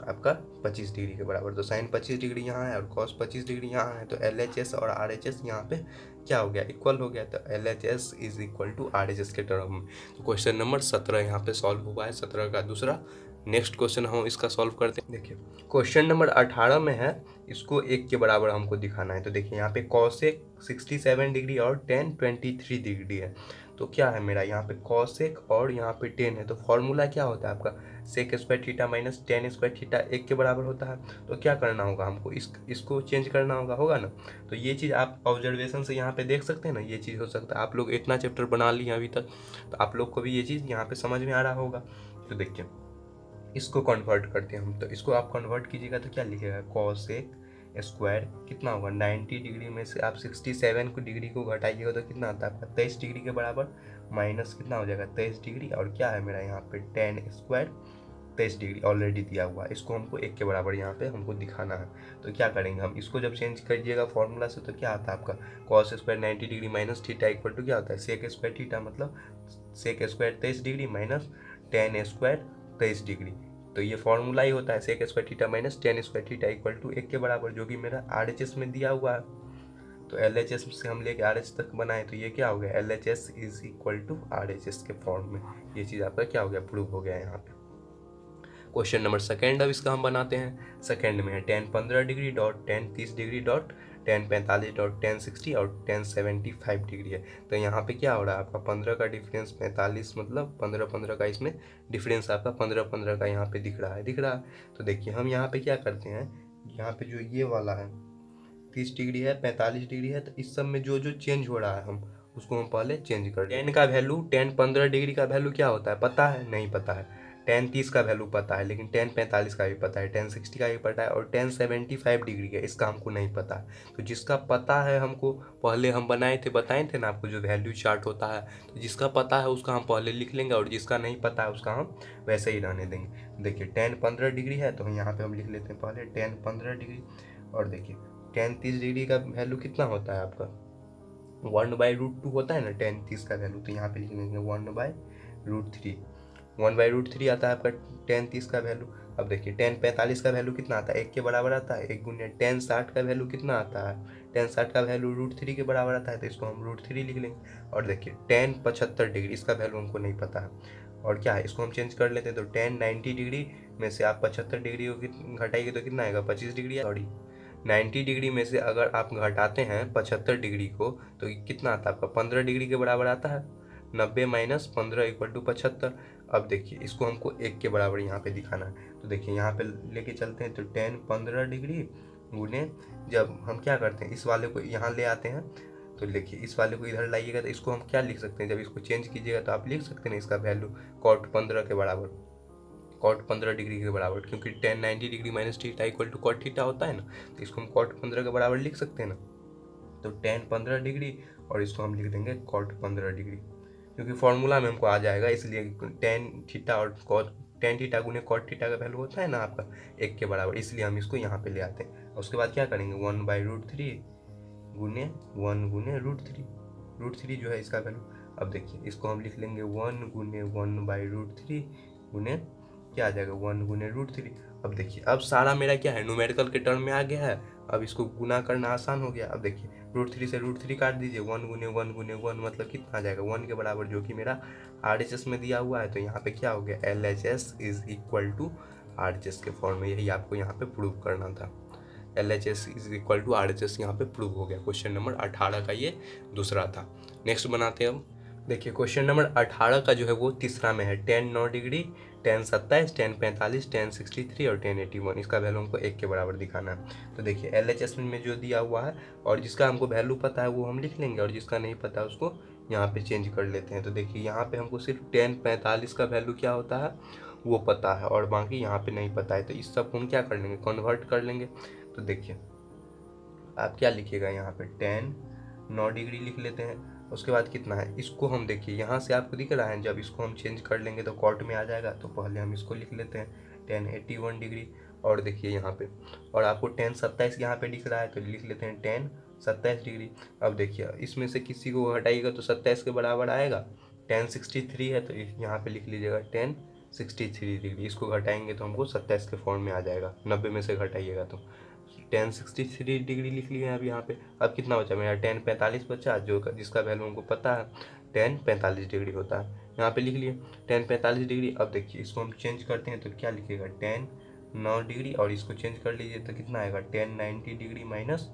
आपका 25 डिग्री के बराबर। तो साइन 25 डिग्री यहाँ है और कॉस 25 डिग्री यहाँ है, तो LHS और RHS यहाँ पे क्या हो गया, इक्वल हो गया। तो LHS is equal to RHS के टर्म में। तो क्वेश्चन नंबर 17 यहाँ पे सॉल्व हुआ है, 17 का दूसरा। नेक्स्ट क्वेश्चन हम इसका सॉल्व करते हैं। देखिए क्वेश्चन नंबर 18 में है, इसको 1 के बराबर हमको दिखाना है। तो देखिए यहाँ पे कॉसेक 67 डिग्री और टेन 23 डिग्री है। तो क्या है मेरा यहाँ पे कॉसेक और यहाँ पे 10 है। तो फॉर्मूला क्या होता है आपका, sec square theta minus tan square theta 1 के बराबर होता है। तो क्या करना होगा हमको, इसको चेंज करना होगा ना। तो ये चीज़ आप ऑब्जर्वेशन से यहाँ पे देख सकते हैं ना, ये चीज़ हो सकता है। आप लोग इतना चैप्टर बना लिए अभी तक, तो आप लोग को भी ये चीज़ यहाँ पे समझ में आ रहा होगा। तो देखिए इसको कन्वर्ट करते हैं हम। तो इसको आप कन्वर्ट कीजिएगा तो क्या लिखेगा, कॉसेक स्क्वायर कितना होगा 90 डिग्री में से आप 67 को डिग्री को घटाइएगा तो कितना आता है आपका 23 डिग्री के बराबर, माइनस कितना हो जाएगा 23 डिग्री। और क्या है मेरा यहाँ पे टेन स्क्वायर 23 डिग्री ऑलरेडी दिया हुआ है, इसको हमको 1 के बराबर यहाँ पे हमको दिखाना है। तो क्या करेंगे हम, इसको जब चेंज करिएगा फॉर्मूला से तो क्या आता है आपका cos square 90 degree minus theta equal to क्या होता है सेक स्क्वायर थीटा, मतलब sec square 23 degree minus tan square 23 degree. तो ये फॉर्मूला ही होता है sec square theta minus tan square theta equal to 1 के बराबर, जो कि मेरा RHS में दिया हुआ है। तो LHS से हम लेके RH तक बनाए, तो ये क्या हो गया LHS is equal to RHS के फॉर्म में। ये चीज़ आपका क्या हो गया, प्रूव हो गया यहाँ पे। क्वेश्चन नंबर सेकेंड अब इसका हम बनाते हैं। सेकेंड में है ten 15 degree dot ten 30 degree dot ten 45 dot ten 60 और टेन 75 डिग्री है। तो यहाँ पे क्या हो रहा है आपका 15 का डिफरेंस 45, मतलब 15 का इसमें डिफरेंस आपका 15 का यहाँ पे दिख रहा है। तो देखिए हम यहाँ पे क्या करते हैं, यहाँ पे जो ये वाला है 30 डिग्री है 45 डिग्री है, तो इस सब में जो जो चेंज हो रहा है हम उसको हम पहले चेंज कर दें। टेन का वैल्यू टेन 15 डिग्री का वैल्यू क्या होता है पता है, नहीं पता है। टेन 30 का वैल्यू पता है, लेकिन टेन 45 का भी पता है, टेन 60 का भी पता है, और टेन 75 डिग्री का इसका हमको नहीं पता है। तो जिसका पता है हमको, पहले हम बताए थे ना आपको जो वैल्यू चार्ट होता है, तो जिसका पता है उसका हम पहले लिख लेंगे और जिसका नहीं पता है उसका हम वैसे ही रहने देंगे। देखिए टेन 15 डिग्री है तो यहाँ पे हम लिख लेते हैं पहले टेन 15 डिग्री। और देखिए टेन 30 डिग्री का वैल्यू कितना होता है आपका 1/√2 होता है ना टेन 30 का वैल्यू, तो यहाँ पे लिख लेंगे 1/√3। 1/√3 आता है आपका टेन 30 का वैल्यू। अब देखिए टेन 45 का वैल्यू कितना आता है 1 के बराबर आता है, 1 गुने टेन 60 का वैल्यू कितना आता है, टेन 60 का वैल्यू √3 के बराबर आता है, तो इसको हम √3 लिख लेंगे। और देखिए टेन 75 डिग्री इसका वैल्यू हमको नहीं पता है, और क्या है इसको हम चेंज कर लेते हैं। तो टेन 90 डिग्री में से आप 75 डिग्री को घटाइए तो कितना आएगा 25 डिग्री, सॉरी 90 डिग्री में से अगर आप घटाते हैं 75 डिग्री को तो कितना आता है आपका 15 डिग्री के बराबर आता है। 90 माइनस 15 इक्वल टू 75। अब देखिए इसको हमको 1 के बराबर यहाँ पे दिखाना है। तो देखिए यहाँ पे लेके चलते हैं, तो टेन 15 डिग्री गुने, जब हम क्या करते हैं इस वाले को यहाँ ले आते हैं, तो देखिए इस वाले को इधर लाइएगा तो इसको हम क्या लिख सकते हैं, जब इसको चेंज कीजिएगा तो आप लिख सकते हैं इसका वैल्यू कॉट 15 के बराबर, कॉट 15 डिग्री के बराबर, क्योंकि tan 90 degree minus theta equal to cot theta होता है ना, तो इसको हम कॉट 15 के बराबर लिख सकते हैं ना। तो टेन 15 डिग्री और इसको हम लिख देंगे कॉट 15 डिग्री, क्योंकि फॉर्मूला में हमको आ जाएगा, इसलिए टेन थीटा और कॉट टेन थीटा गुने कॉट थीटा का वैल्यू होता है ना आपका 1 के बराबर, इसलिए हम इसको यहाँ पे ले आते हैं। और उसके बाद क्या करेंगे 1/√3 गुने 1 गुने √3 जो है इसका वैल्यू। अब देखिए इसको हम लिख लेंगे 1 गुने 1/√3 गुने क्या आ जाएगा 1 गुने √3। अब देखिए अब सारा मेरा क्या है न्यूमेरिकल के टर्म में आ गया है, अब इसको गुना करना आसान हो गया। अब देखिए √3 से √3 काट दीजिए, 1 गुने 1 गुने 1 मतलब कितना आ जाएगा 1 के बराबर, जो कि मेरा RHS में दिया हुआ है। तो यहाँ पे क्या हो गया LHS is equal to RHS के फॉर्म में, यही आपको यहाँ पे प्रूव करना था। LHS is equal to RHS यहाँ पे प्रूव हो गया। क्वेश्चन नंबर 18 का ये दूसरा था। नेक्स्ट बनाते हैं हम। देखिए क्वेश्चन नंबर 18 का जो है वो तीसरा में है ten 9 degree ten 27 ten 45 ten 63 और टेन 81, इसका वैल्यू हमको 1 के बराबर दिखाना है। तो देखिए LHS में जो दिया हुआ है और जिसका हमको वैल्यू पता है वो हम लिख लेंगे, और जिसका नहीं पता है उसको यहाँ पे चेंज कर लेते हैं। तो देखिए यहाँ पे हमको सिर्फ टेन 45 का वैल्यू क्या होता है वो पता है, और बाकी यहाँ पे नहीं पता है, तो इस सब हम क्या कर लेंगे कन्वर्ट कर लेंगे। तो देखिए आप क्या लिखिएगा यहाँ पे टेन 9 डिग्री लिख लेते हैं। उसके बाद कितना है इसको हम देखिए यहाँ से आपको दिख रहा है, जब इसको हम चेंज कर लेंगे तो कॉट में आ जाएगा, तो पहले हम इसको लिख लेते हैं टेन 81 डिग्री। और देखिए यहाँ पे, और आपको टेन 27 यहाँ पे दिख रहा है तो लिख लेते हैं टेन 27 डिग्री। अब देखिए इसमें से किसी को हटाइएगा तो 27 के बराबर आएगा, टेन 63 है तो यहाँ पे लिख लीजिएगा टेन 63 डिग्री। इसको घटाएंगे तो हमको 27 के फॉर्म में आ जाएगा, 90 में से घटाइएगा तो tan 63 डिग्री लिख लिया अब यहाँ पे। अब कितना बचा मेरा tan 45 बचा, जो जिसका वैल्यू हमको पता है tan 45 डिग्री होता है। यहाँ पे लिख लिए tan 45 डिग्री। अब देखिए इसको हम चेंज करते हैं तो क्या लिखेगा tan 9 डिग्री, और इसको चेंज कर लीजिए तो कितना आएगा tan 90 डिग्री माइनस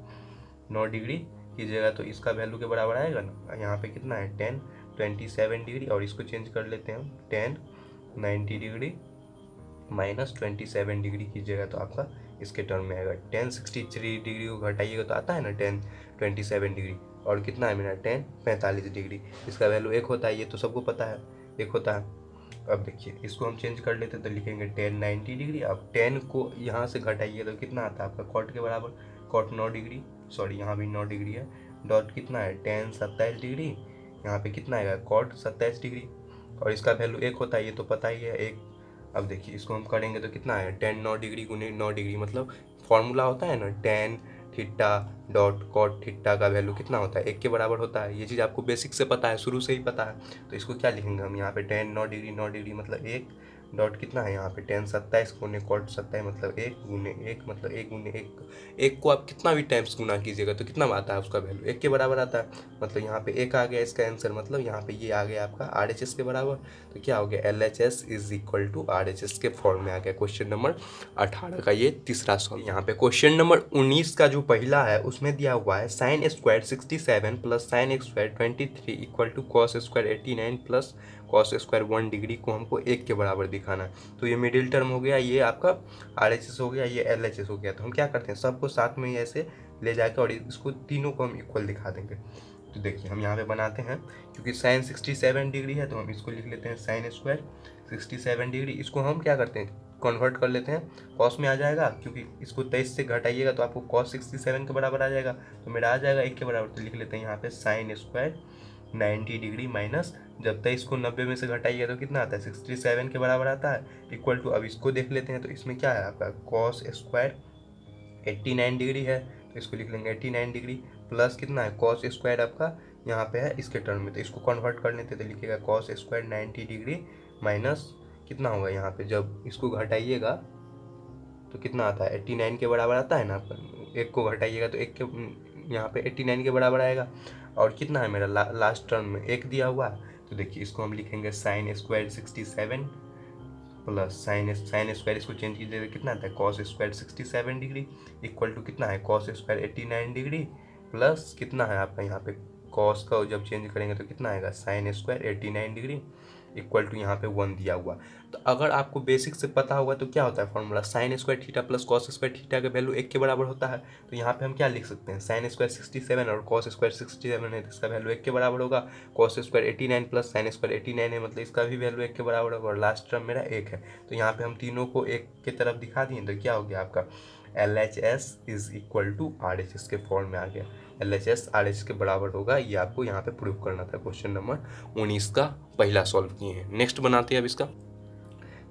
9 डिग्री कीजिएगा तो इसका वैल्यू के बराबर आएगा ना। यहाँ पे कितना है tan 27 डिग्री, और इसको चेंज कर लेते हैं हम tan 90 डिग्री माइनस 27 डिग्री कीजिएगा तो आपका इसके टर्म में आएगा। tan 63 डिग्री को घटाइएगा तो आता है ना tan 27 डिग्री, और कितना है मेरा tan 45 डिग्री। इसका वैल्यू 1 होता है, ये तो सबको पता है 1 होता है। अब देखिए इसको हम चेंज कर लेते हैं तो लिखेंगे tan 90 डिग्री। अब tan को यहाँ से घटाइए तो कितना आता है आपका cot के बराबर, cot 9 डिग्री, सॉरी यहाँ भी 9 डिग्री है, डॉट कितना है tan 27 डिग्री, यहाँ पे कितना आएगा cot 27 डिग्री, और इसका वैल्यू 1 होता है, ये तो पता ही है 1। अब देखिए इसको हम करेंगे तो कितना है tan 9 डिग्री गुने 9 डिग्री, मतलब फॉर्मूला होता है ना tan theta dot cot theta का वैल्यू कितना होता है 1 के बराबर होता है। ये चीज़ आपको बेसिक से पता है, शुरू से ही पता है। तो इसको क्या लिखेंगे हम यहाँ पे tan 9 डिग्री मतलब 1 डॉट कितना है यहाँ पे tan 27 गुने कॉट 27 मतलब 1 गुने 1 मतलब 1 गुने 1। 1 को आप कितना भी टाइम्स गुना कीजिएगा तो कितना आता है उसका वैल्यू 1 के बराबर आता है। मतलब यहाँ पे 1 आ गया इसका आंसर, मतलब यहाँ पे ये आ गया आपका RHS के बराबर। तो क्या हो गया LHS is equal to RHS के फॉर्म में आ गया क्वेश्चन नंबर 18 का ये तीसरा सॉल्व। यहाँ पे क्वेश्चन नंबर 19 का जो पहला है उसमें दिया हुआ है sin square 67 plus sin square 23 equal to cos square 89 plus cos square 1 degree को हमको 1 के बराबर दिखाना है। तो ये मिडिल टर्म हो गया, ये आपका RHS हो गया, ये LHS हो गया। तो हम क्या करते हैं सबको साथ में ऐसे ले जाके और इसको तीनों को हम इक्वल दिखा देंगे। तो देखिए हम यहाँ पे बनाते हैं, क्योंकि sin 67 डिग्री है तो हम इसको लिख लेते हैं sin स्क्वायर 67 डिग्री। इसको हम क्या करते हैं कन्वर्ट कर लेते हैं cos में आ जाएगा, क्योंकि इसको 23 से घटाइएगा तो आपको cos 67 के बराबर आ जाएगा, तो मेरा आ जाएगा 1 के बराबर। तो लिख लेते हैं यहाँ पे sin स्क्वायर 90 डिग्री माइनस, जब 23 को 90 में से घटाइएगा तो कितना आता है 67 के बराबर आता है, इक्वल टू। अब इसको देख लेते हैं तो इसमें क्या है आपका cos स्क्वायर 89 डिग्री है, तो इसको लिख लेंगे 89 डिग्री प्लस कितना है cos स्क्वायर आपका यहाँ पे है इसके टर्म में, तो इसको कन्वर्ट कर लेते हैं तो लिखिएगा cos स्क्वायर 90 डिग्री माइनस कितना होगा यहाँ पे, जब इसको घटाइएगा तो कितना आता है 89 के बराबर आता है ना। 1 को घटाइएगा तो 1 के यहाँ पे 89 के बराबर आएगा, और कितना है मेरा लास्ट टर्म में 1 दिया हुआ है। तो देखिए इसको हम लिखेंगे sin square 67 plus sine square, इसको चेंज कीजिए तो कितना आता है cos square 67 degree equal to कितना है cos स्क्वायर 89 डिग्री प्लस कितना है आपका यहाँ पे cos का जब चेंज करेंगे तो कितना आएगा sine square 89 degree equal to यहाँ पे 1 दिया हुआ। तो अगर आपको बेसिक से पता होगा तो क्या होता है formula sine square theta plus cos square theta का वैल्यू 1 के बराबर होता है। तो यहाँ पे हम क्या लिख सकते हैं साइन स्क्वायर 67 और कॉस स्क्वायर 67 है तो इसका वैल्यू 1 के बराबर होगा। Cos square 89 plus sine square 89 है, मतलब इसका भी वैल्यू 1 के बराबर होगा, और लास्ट टर्म मेरा 1 है। तो यहाँ पे हम तीनों को 1 के तरफ दिखा दिए तो क्या हो गया आपका LHS is equal to RHS के फॉर्म में आ गया। LHS RHS के बराबर होगा, ये आपको यहाँ पे प्रूव करना था। क्वेश्चन नंबर 19 का पहला सॉल्व किए हैं। नेक्स्ट बनाते हैं अब इसका।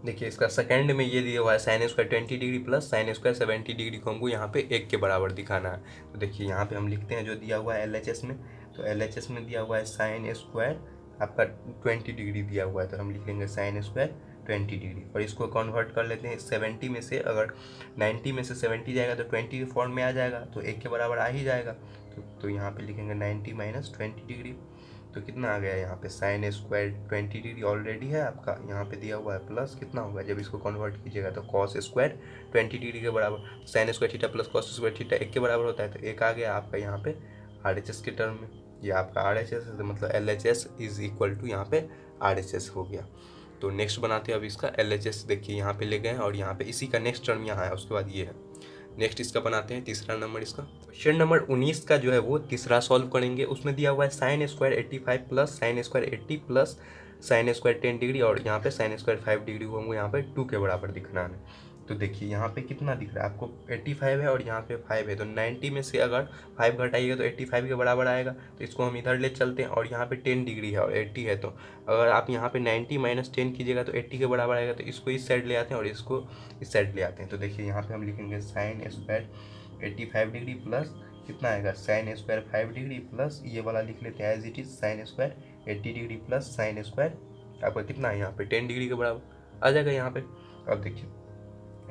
देखिए इसका सेकंड में ये दिया हुआ है sine square 20 degree plus sine square 70 degree को हमको यहाँ पे 1 के बराबर दिखाना है। तो देखिए यहाँ पे हम लिखते हैं जो दिया हुआ है LHS में, तो LHS में दिया हुआ है साइन स्क्वायर आपका 20 डिग्री दिया हुआ है, तो हम लिख लेंगे साइन स्क्वायर 20 डिग्री, और इसको कन्वर्ट कर लेते हैं 70 में से। अगर 90 में से 70 जाएगा तो 20 के फॉर्म में आ जाएगा, तो 1 के बराबर आ ही जाएगा। तो यहाँ पे लिखेंगे 90 माइनस 20 डिग्री, तो कितना आ गया यहाँ पे साइन स्क्वायर 20 डिग्री ऑलरेडी है आपका यहाँ पे दिया हुआ है, प्लस कितना होगा जब इसको कन्वर्ट कीजिएगा तो कॉस स्क्वायर 20 डिग्री के बराबर। Sine square theta plus cos square theta 1 के बराबर होता है, तो 1 आ गया आपका यहाँ पे RHS के टर्म में। ये आपका RHS है, मतलब LHS इज इक्वल टू यहाँ पे RHS हो गया। तो नेक्स्ट बनाते हैं अब इसका LHS। देखिए यहाँ पे ले गए हैं और यहाँ पे इसी का नेक्स्ट टर्म यहाँ है, उसके बाद ये है। नेक्स्ट इसका बनाते हैं तीसरा नंबर। इसका क्वेश्चन नंबर 19 का जो है वो तीसरा सॉल्व करेंगे। उसमें दिया हुआ है sine square 85 plus sine square 80 plus sine square 10 degree, और यहाँ पे साइन स्क्वायर 5 डिग्री को हमको यहाँ पे 2 के बराबर दिखना है। तो देखिए यहाँ पे कितना दिख रहा है आपको 85 है और यहाँ पे 5 है, तो 90 में से अगर 5 घटाइएगा तो 85 के बराबर आएगा। तो इसको हम इधर ले चलते हैं, और यहाँ पे 10 डिग्री है और 80 है, तो अगर आप यहाँ पे 90 माइनस 10 कीजिएगा तो 80 के बराबर आएगा। तो इसको इस साइड ले आते हैं और इसको इस साइड ले आते हैं। तो देखिए यहाँ पे हम लिखेंगे साइन स्क्वायर 85 डिग्री प्लस कितना आएगा साइन स्क्वायर 5 डिग्री प्लस ये वाला लिख लेते हैं as it is sine square 80 degree plus sine square आपका कितना है यहाँ पे 10 डिग्री के बराबर। आ जाएगा यहाँ पे। अब देखिए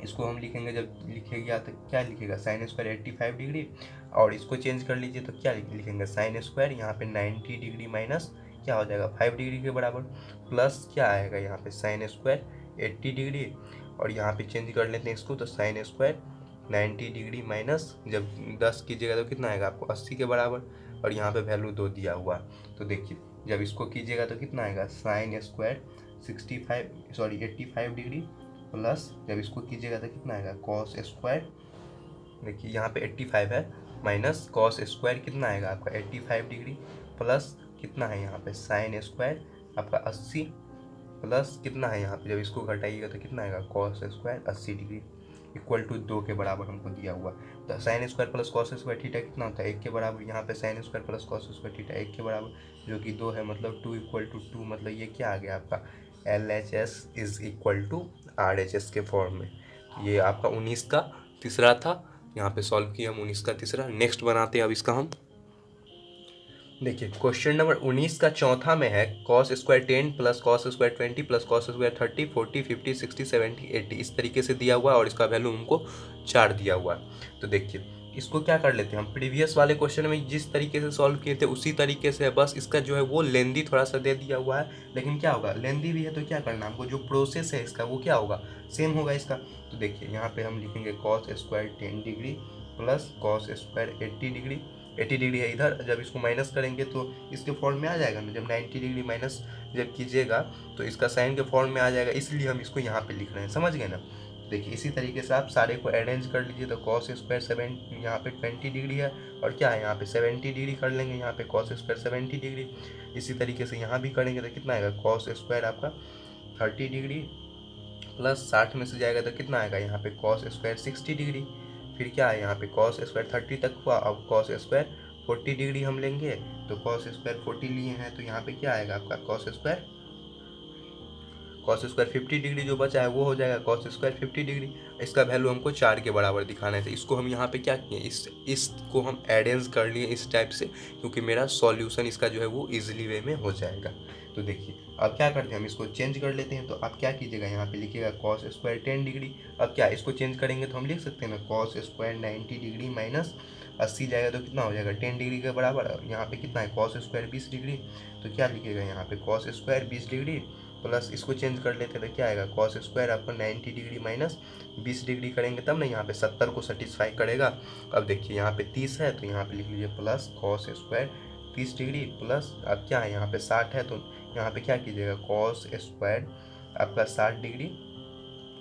इसको हम लिखेंगे, जब लिखेगा तो क्या लिखेगा साइन स्क्वायर 85 डिग्री, और इसको चेंज कर लीजिए तो क्या लिखेंगे साइन स्क्वायर यहाँ पे 90 डिग्री माइनस क्या हो जाएगा 5 डिग्री के बराबर, प्लस क्या आएगा यहाँ पे साइन स्क्वायर 80 डिग्री, और यहाँ पे चेंज कर लेते हैं इसको तो साइन स्क्वायर 90 डिग्री माइनस जब 10 कीजिएगा तो कितना आएगा आपको 80 के बराबर, और यहाँ पे वैल्यू 2 दिया हुआ। तो देखिए जब इसको कीजिएगा तो कितना आएगा साइन स्क्वायर 85 डिग्री प्लस जब इसको कीजिएगा तो कितना आएगा कॉस स्क्वायर, देखिए यहाँ पे 85 है माइनस कॉस स्क्वायर कितना आएगा आपका 85 डिग्री, प्लस कितना है यहाँ पे साइन स्क्वायर आपका 80, प्लस कितना है यहाँ पे जब इसको घटाइएगा तो कितना आएगा cos square 80 degree equal to 2 के बराबर हमको दिया हुआ। तो sine square plus cos square theta कितना होता है 1 के बराबर, यहाँ पे sine square plus cos square theta 1 के बराबर जो कि 2 है, मतलब 2 इक्वल टू 2, मतलब ये क्या आ गया आपका LHS is equal to RHS के फॉर्म में। ये आपका 19 का तीसरा था, यहाँ पे सॉल्व किया हम 19 का तीसरा। नेक्स्ट बनाते हैं अब इसका हम। देखिए क्वेश्चन नंबर 19 का चौथा में है cos square 10 plus cos square 20 plus cos square 30 40 50 60 70 80 इस तरीके से दिया हुआ है, और इसका वैल्यू हमको 4 दिया हुआ है। तो देखिए इसको क्या कर लेते हैं हम, प्रीवियस वाले क्वेश्चन में जिस तरीके से सॉल्व किए थे उसी तरीके से है, बस इसका जो है वो लेंदी थोड़ा सा दे दिया हुआ है, लेकिन क्या होगा लेंदी भी है तो क्या करना हमको, जो प्रोसेस है इसका वो क्या होगा सेम होगा इसका। तो देखिए यहाँ पे हम लिखेंगे cos square 10 degree plus cos square 80 degree, 80 degree है इधर, जब इसको माइनस करेंगे तो इसके फॉर्म में आ जाएगा ना, जब 90 डिग्री माइनस जब कीजिएगा तो इसका साइन के फॉर्म में आ जाएगा, इसलिए हम इसको यहाँ पे लिख रहे हैं, समझ गए ना। देखिए इसी तरीके से आप सारे को अरेंज कर लीजिए, तो कॉस स्क्वायर 7 यहाँ पे 20 डिग्री है, और क्या है यहाँ पे 70 डिग्री कर लेंगे, यहाँ पे कॉस स्क्वायर 70 डिग्री, इसी तरीके से यहाँ भी करेंगे तो कितना आएगा कॉस स्क्वायर आपका 30 डिग्री प्लस 60 में से जाएगा तो कितना आएगा यहाँ पे कॉस स्क्वायर 60 डिग्री, फिर क्या है यहाँ पे कॉस स्क्वायर 30 तक हुआ, अब कॉस स्क्वायर 40 डिग्री हम लेंगे, तो कॉस स्क्वायर 40 लिए हैं तो यहाँ पे क्या आएगा आपका कॉस स्क्वायर 50 डिग्री जो बचा है वो हो जाएगा कॉस स्क्वायर 50 डिग्री। इसका वैल्यू हमको 4 के बराबर दिखाना है, तो इसको हम यहाँ पे क्या किए, इसको हम एडेंस कर लिए इस टाइप से, क्योंकि मेरा सॉल्यूशन इसका जो है वो इजीली वे में हो जाएगा। तो देखिए अब क्या करते हैं हम इसको चेंज कर लेते हैं, तो आप क्या कीजिएगा यहाँ पे लिखिएगा कॉस स्क्वायर 10 डिग्री, अब क्या इसको चेंज करेंगे तो हम लिख सकते हैं ना कॉस स्क्वायर 90 डिग्री माइनस 80 जाएगा तो कितना हो जाएगा 10 डिग्री के बराबर, यहाँ पे कितना है कॉस स्क्वायर 20 डिग्री, तो क्या लिखिएगा यहाँ पे कॉस स्क्वायर 20 डिग्री प्लस इसको चेंज कर लेते हैं तो क्या आएगा कॉस स्क्वायर आपका 90 डिग्री माइनस 20 डिग्री करेंगे तब ना यहाँ पे 70 को सेटिस्फाई करेगा। अब देखिए यहाँ पे 30 है तो यहाँ पे लिख लीजिए plus cos square 30 degree plus अब क्या है यहाँ पे 60 है तो यहाँ पे क्या कीजिएगा कॉस स्क्वायर आपका 60 डिग्री,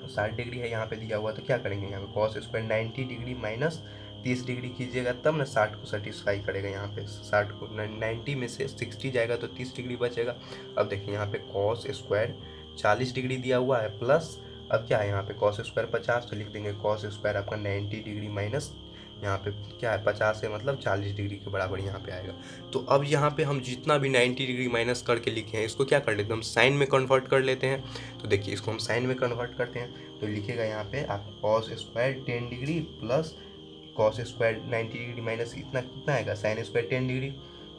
60 डिग्री है यहाँ पे दिया हुआ, तो क्या करेंगे यहाँ पे cos square 90 degree minus 30 degree कीजिएगा तब ना 60 को सेटिस्फाई करेगा, यहाँ पे 60 को 90 में से 60 जाएगा तो 30 डिग्री बचेगा। अब देखिए यहाँ पे कॉस स्क्वायर 40 डिग्री दिया हुआ है प्लस अब क्या है यहाँ पे कॉस स्क्वायर 50, तो लिख देंगे कॉस स्क्वायर आपका 90 डिग्री माइनस यहाँ पे क्या है 50 है मतलब 40 डिग्री के बराबर यहाँ पे आएगा। तो अब यहाँ पे हम जितना भी 90 डिग्री माइनस करके लिखे हैं इसको क्या कर लेते हैं हम साइन में कन्वर्ट कर लेते हैं। तो देखिए इसको हम साइन में कन्वर्ट करते हैं तो लिखेगा यहाँ पे आप cos square 10 degree plus cos square 90 degree minus इतना कितना आएगा sine square 10 degree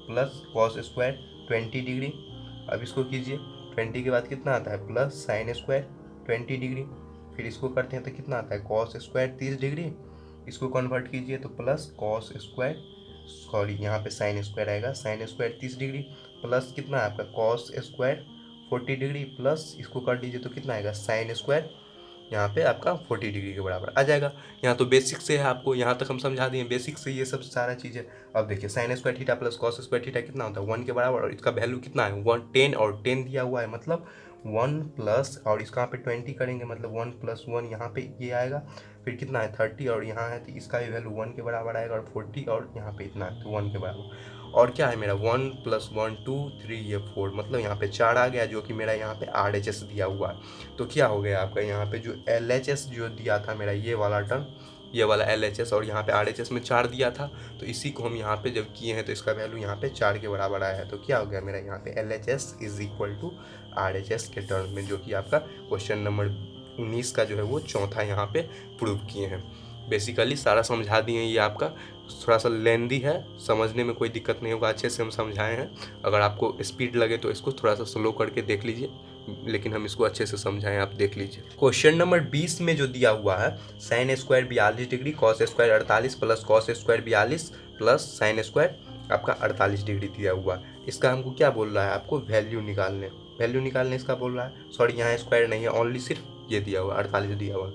plus cos square 20 degree. अब इसको कीजिए 20 के बाद कितना आता है प्लस साइन स्क्वायर 20 डिग्री, फिर इसको करते हैं तो कितना आता है कॉस स्क्वायर 30 डिग्री, इसको कन्वर्ट कीजिए तो प्लस कॉस स्क्वायर सॉरी यहाँ पे साइन स्क्वायर आएगा साइन स्क्वायर 30 डिग्री प्लस कितना है आपका कॉस स्क्वायर 40 डिग्री प्लस इसको कर दीजिए तो कितना आएगा साइन स्क्वायर यहाँ पे आपका 40 डिग्री के बराबर आ जाएगा। यहाँ तो बेसिक से है, आपको यहाँ तक हम समझा दिए बेसिक से ये सब सारा चीज़ है। अब देखिए sine square theta plus cos square theta कितना होता है 1 के बराबर, और इसका वैल्यू कितना है 1 10 और 10 दिया हुआ है मतलब 1 प्लस और इसका यहाँ पे 20 करेंगे मतलब 1 प्लस 1 यहाँ पे ये आएगा, फिर कितना है 30 और यहाँ है तो इसका भी वैल्यू 1 के बराबर आएगा और 40 और यहाँ पे इतना है तो 1 के बराबर, और क्या है मेरा 1 प्लस 1 2 3 ये 4 मतलब यहाँ पे 4 आ गया जो कि मेरा यहाँ पे RHS दिया हुआ है। तो क्या हो गया आपका यहाँ पे जो LHS जो दिया था मेरा ये वाला टर्म ये वाला LHS और यहाँ पे RHS में 4 दिया था, तो इसी को हम यहाँ पे जब किए हैं तो इसका वैल्यू यहाँ पे 4 के बराबर आया है। तो क्या हो गया मेरा यहाँ पे LHS is equal to RHS के टर्म में, जो कि आपका क्वेश्चन नंबर 19 का जो है वो चौथा यहाँ पे प्रूव किए हैं। बेसिकली सारा समझा दिए हैं, ये आपका थोड़ा सा लेंदी है, समझने में कोई दिक्कत नहीं होगा, अच्छे से हम समझाए हैं। अगर आपको स्पीड लगे तो इसको थोड़ा सा स्लो करके देख लीजिए, लेकिन हम इसको अच्छे से समझाएं, आप देख लीजिए। क्वेश्चन नंबर 20 में जो दिया हुआ है sine square 42 degree, cos square 48 plus cos square 42 plus sine square आपका 48 डिग्री दिया हुआ है। इसका हमको क्या बोल रहा है, आपको वैल्यू निकालने इसका बोल रहा है। सॉरी, यहाँ स्क्वायर नहीं है, ओनली सिर्फ ये दिया हुआ 48 दिया हुआ।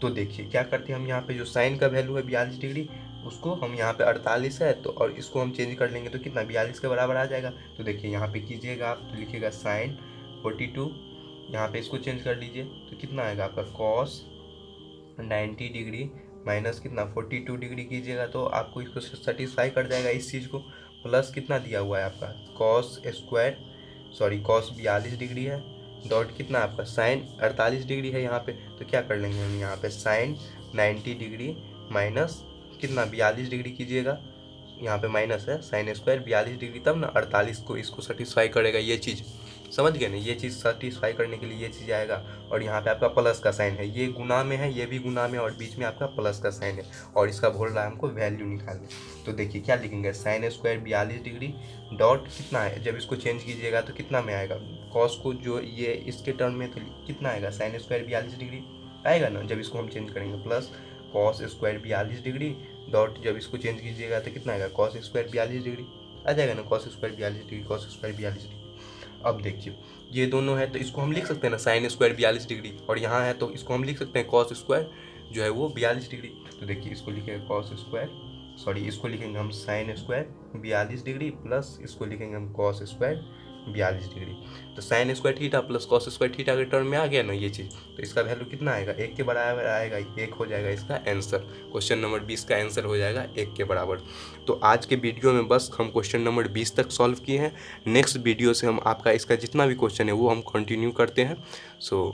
तो देखिए क्या करते हैं हम, यहाँ पे जो साइन का वैल्यू है 42 डिग्री, उसको हम यहाँ पे 48 है तो और इसको हम चेंज कर लेंगे तो कितना 42 के बराबर आ जाएगा। तो देखिए यहाँ पे कीजिएगा आप, तो लिखिएगा साइन 42, यहाँ पे इसको चेंज कर लीजिए तो कितना आएगा आपका कॉस 90 डिग्री माइनस कितना 42 डिग्री कीजिएगा तो आपको इसको सेटिस्फाई कर जाएगा इस चीज़ को। प्लस कितना दिया हुआ है आपका कॉस 42 डिग्री है, डॉट कितना आपका साइन 48 डिग्री है यहाँ पे। तो क्या कर लेंगे हम, यहाँ पे साइन 90 डिग्री माइनस कितना 42 डिग्री कीजिएगा, यहाँ पे माइनस है साइन स्क्वायर 42 डिग्री, तब ना 48 को इसको सेटिस्फाई करेगा। ये चीज़ समझ गए ना, ये चीज़ सेटिस्फाई करने के लिए ये चीज़ आएगा। और यहाँ पे आपका प्लस का साइन है, ये गुना में है, ये भी गुना में, और बीच में आपका प्लस का साइन है, और इसका बोल रहा है हमको वैल्यू निकालने। तो देखिए क्या लिखेंगे, साइन स्क्वायर 42 डिग्री डॉट कितना है, जब इसको चेंज कीजिएगा तो कितना में आएगा, कॉस को जो ये इसके टर्म में तो कितना आएगा साइन स्क्वायर 42 डिग्री आएगा ना, जब इसको हम चेंज करेंगे plus cos square 42 degree dot जब इसको चेंज कीजिएगा तो कितना आएगा कॉस स्क्वायर 42 डिग्री आ जाएगा ना, cos square 42 degree cos square 42 degree. अब देखिए ये दोनों है तो इसको हम लिख सकते हैं ना साइन स्क्वायर 42 डिग्री, और यहाँ है तो इसको हम लिख सकते हैं कॉस स्क्वायर जो है वो 42 डिग्री। तो देखिए इसको लिखेंगे कॉस स्क्वायर, सॉरी इसको लिखेंगे हम साइन स्क्वायर 42 डिग्री प्लस इसको लिखेंगे हम कॉस स्क्वायर 42 डिग्री। तो sine square theta plus cos square theta के टर्म में आ गया ना ये चीज़, तो इसका वैल्यू कितना आएगा, 1 के बराबर आएगा, 1 हो जाएगा इसका आंसर। क्वेश्चन नंबर 20 का आंसर हो जाएगा 1 के बराबर। तो आज के वीडियो में बस हम क्वेश्चन नंबर 20 तक सॉल्व किए हैं। नेक्स्ट वीडियो से हम आपका इसका जितना भी क्वेश्चन है वो हम कंटिन्यू करते हैं। सो